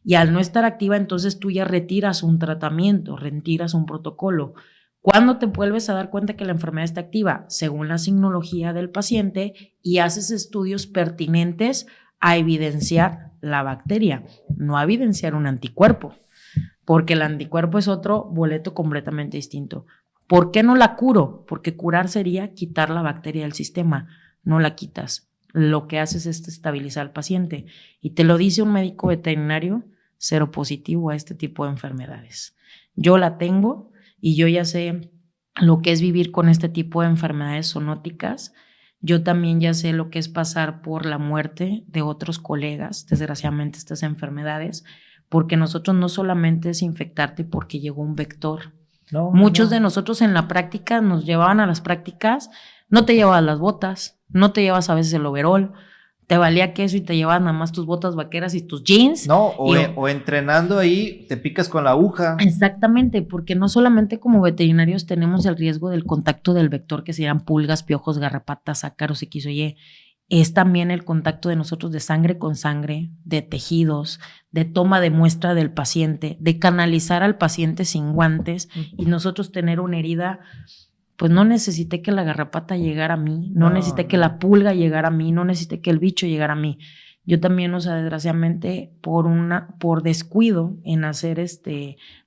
y al no estar activa, entonces tú ya retiras un tratamiento, retiras un protocolo. ¿Cuándo te vuelves a dar cuenta que la enfermedad está activa? Según la signología del paciente y haces estudios pertinentes a evidenciar la bacteria, no a evidenciar un anticuerpo, porque el anticuerpo es otro boleto completamente distinto. ¿Por qué no la curo? Porque curar sería quitar la bacteria del sistema, no la quitas. Lo que haces es estabilizar al paciente y te lo dice un médico veterinario seropositivo a este tipo de enfermedades. Yo la tengo y yo ya sé lo que es vivir con este tipo de enfermedades zoonóticas. Yo también ya sé lo que es pasar por la muerte de otros colegas, desgraciadamente estas enfermedades, porque nosotros no solamente es infectarte porque llegó un vector. Muchos de nosotros en la práctica nos llevaban a las prácticas, no te llevabas las botas, no te llevas a veces el overol, te valía queso y te llevabas nada más tus botas vaqueras y tus jeans. O entrenando ahí te picas con la aguja. Exactamente, porque no solamente como veterinarios tenemos el riesgo del contacto del vector, que serían pulgas, piojos, garrapatas, ácaros, X o Y, es también el contacto de nosotros de sangre con sangre, de tejidos, de toma de muestra del paciente, de canalizar al paciente sin guantes y nosotros tener una herida. Pues no necesité que la garrapata llegara a mí, no necesité que la pulga llegara a mí, no necesité que el bicho llegara a mí. Yo también, desgraciadamente, por descuido en hacer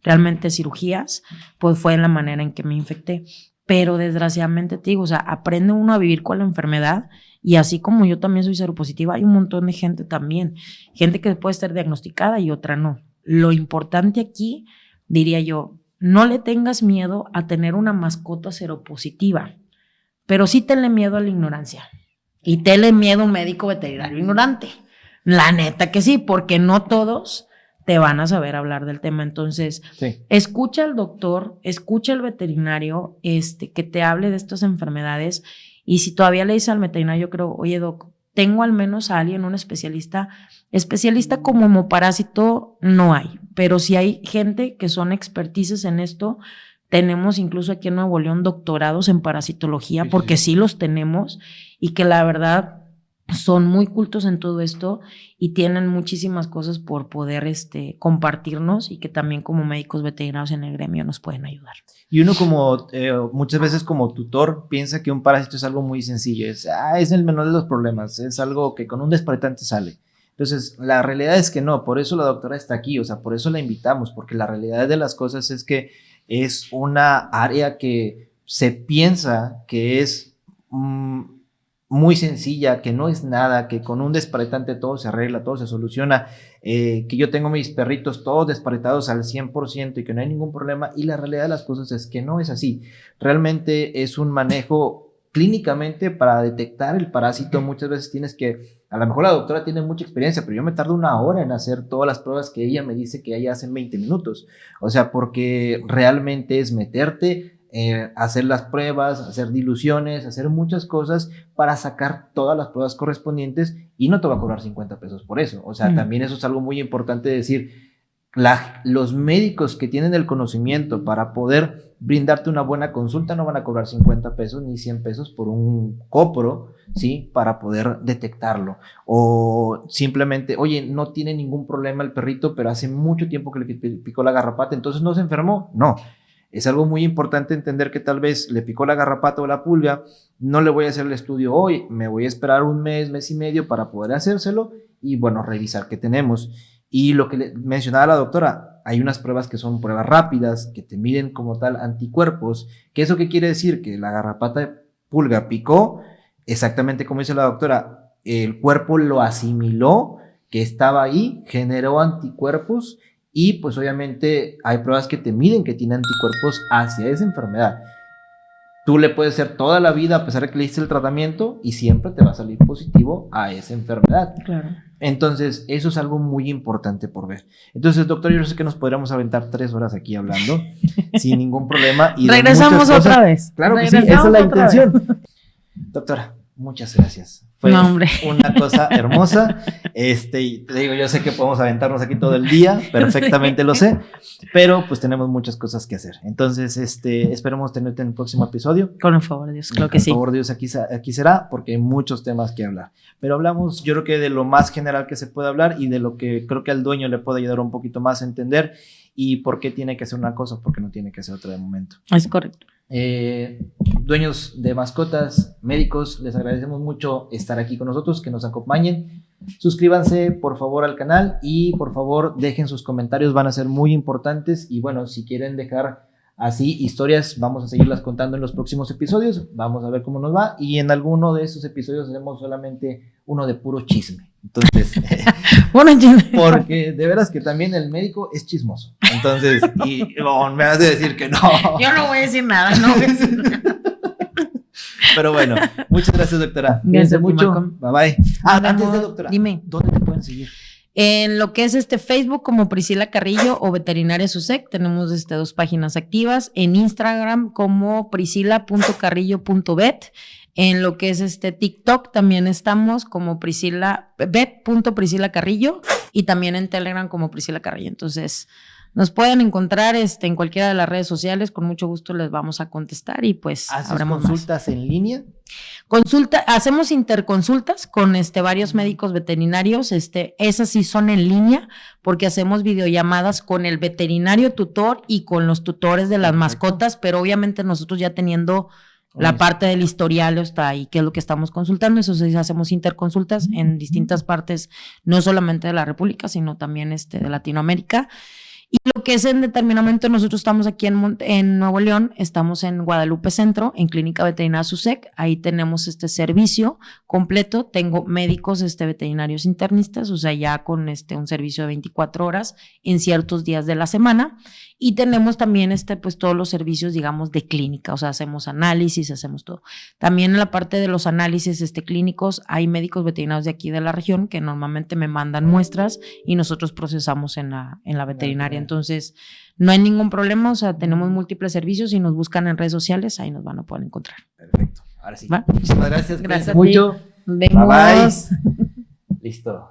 realmente cirugías, pues fue la manera en que me infecté. Pero desgraciadamente te digo, aprende uno a vivir con la enfermedad y así como yo también soy seropositiva, hay un montón de gente también, gente que puede estar diagnosticada y otra no. Lo importante aquí, diría yo, no le tengas miedo a tener una mascota seropositiva, pero sí tenle miedo a la ignorancia y tenle miedo a un médico veterinario ignorante. La neta que sí, porque no todos te van a saber hablar del tema. Entonces, sí. Escucha al doctor, escucha al veterinario que te hable de estas enfermedades y si todavía le dices al veterinario, yo creo, oye doc, tengo al menos a alguien, un especialista como hemoparásito no hay, pero si hay gente que son expertices en esto, tenemos incluso aquí en Nuevo León doctorados en parasitología, porque sí los tenemos y que la verdad son muy cultos en todo esto y tienen muchísimas cosas por poder compartirnos y que también como médicos veterinarios en el gremio nos pueden ayudar. Y uno muchas veces como tutor piensa que un parásito es algo muy sencillo, es el menor de los problemas, es algo que con un desparatante sale. Entonces, la realidad es que no, por eso la doctora está aquí, por eso la invitamos, porque la realidad de las cosas es que es una área que se piensa que es muy sencilla, que no es nada, que con un desparatante todo se arregla, todo se soluciona, que yo tengo mis perritos todos desparatados al 100% y que no hay ningún problema, y la realidad de las cosas es que no es así. Realmente es un manejo clínicamente para detectar el parásito muchas veces tienes que, a lo mejor la doctora tiene mucha experiencia, pero yo me tardo 1 hora en hacer todas las pruebas que ella me dice que ella hace en 20 minutos. O sea, porque realmente es meterte, hacer las pruebas, hacer diluciones, hacer muchas cosas para sacar todas las pruebas correspondientes y no te va a cobrar 50 pesos por eso. O sea, también eso es algo muy importante de decir. Los médicos que tienen el conocimiento para poder brindarte una buena consulta no van a cobrar 50 pesos ni 100 pesos por un copro, ¿sí? Para poder detectarlo. O simplemente, oye, no tiene ningún problema el perrito, pero hace mucho tiempo que le picó la garrapata, entonces no se enfermó. No. Es algo muy importante entender que tal vez le picó la garrapata o la pulga, no le voy a hacer el estudio hoy, me voy a esperar 1 mes, mes y medio para poder hacérselo y, bueno, revisar qué tenemos. Y lo que le mencionaba la doctora, hay unas pruebas que son pruebas rápidas, que te miden como tal anticuerpos. ¿Que eso qué quiere decir? Que la garrapata pulga picó, exactamente como dice la doctora, el cuerpo lo asimiló, que estaba ahí, generó anticuerpos y pues obviamente hay pruebas que te miden que tiene anticuerpos hacia esa enfermedad. Tú le puedes hacer toda la vida a pesar de que le hiciste el tratamiento y siempre te va a salir positivo a esa enfermedad. Claro. Entonces, eso es algo muy importante por ver. Entonces, doctor, yo sé que nos podríamos aventar 3 horas aquí hablando sin ningún problema. Y regresamos otra vez. Claro que sí, esa es la intención. Doctora, muchas gracias. Fue una cosa hermosa. Y te digo, yo sé que podemos aventarnos aquí todo el día, perfectamente lo sé, pero pues tenemos muchas cosas que hacer. Entonces, esperemos tenerte en el próximo episodio. Con el favor de Dios, creo que sí. Con el favor de Dios, aquí será, porque hay muchos temas que hablar. Pero hablamos, yo creo que de lo más general que se puede hablar y de lo que creo que al dueño le puede ayudar un poquito más a entender y por qué tiene que hacer una cosa, por qué no tiene que hacer otra de momento. Es correcto. Dueños de mascotas, médicos, les agradecemos mucho estar aquí con nosotros, que nos acompañen. Suscríbanse por favor al canal y por favor dejen sus comentarios, van a ser muy importantes. Y bueno, si quieren dejar así historias, vamos a seguirlas contando en los próximos episodios, vamos a ver cómo nos va y en alguno de esos episodios haremos solamente uno de puro chisme. Entonces, porque de veras que también el médico es chismoso. Entonces, y me vas a decir que no. Yo no voy a decir nada, no voy a decir nada. Pero bueno, muchas gracias, doctora. Cuídense mucho. Bye bye. Antes de doctora, dime, ¿dónde te pueden seguir? En lo que es Facebook como Priscila Carrillo o Veterinaria Susec, tenemos 2 páginas activas. En Instagram como priscila.carrillo.vet. En lo que es TikTok también estamos como vet.Priscila Carrillo y también en Telegram como Priscila Carrillo. Entonces, nos pueden encontrar en cualquiera de las redes sociales, con mucho gusto les vamos a contestar y pues habremos consultas más en línea. Hacemos interconsultas con varios médicos veterinarios, esas sí son en línea porque hacemos videollamadas con el veterinario tutor y con los tutores de las mascotas, pero obviamente nosotros ya teniendo la parte del historial está ahí, que es lo que estamos consultando. Eso sí, hacemos interconsultas en distintas partes, no solamente de la República, sino también de Latinoamérica. Y lo que es en determinado momento, nosotros estamos aquí en Nuevo León, estamos en Guadalupe Centro, en Clínica Veterinaria Susec, ahí tenemos servicio completo, tengo médicos veterinarios internistas, o sea, ya con un servicio de 24 horas en ciertos días de la semana, y tenemos también pues todos los servicios, digamos, de clínica, o sea, hacemos análisis, hacemos todo. También en la parte de los análisis clínicos, hay médicos veterinarios de aquí de la región que normalmente me mandan muestras y nosotros procesamos en la veterinaria. Entonces, no hay ningún problema, o sea, tenemos múltiples servicios y nos buscan en redes sociales, ahí nos van a poder encontrar. Perfecto. Ahora sí. ¿Va? Muchísimas gracias. Gracias mucho. Nos vemos. Bye bye. Listo.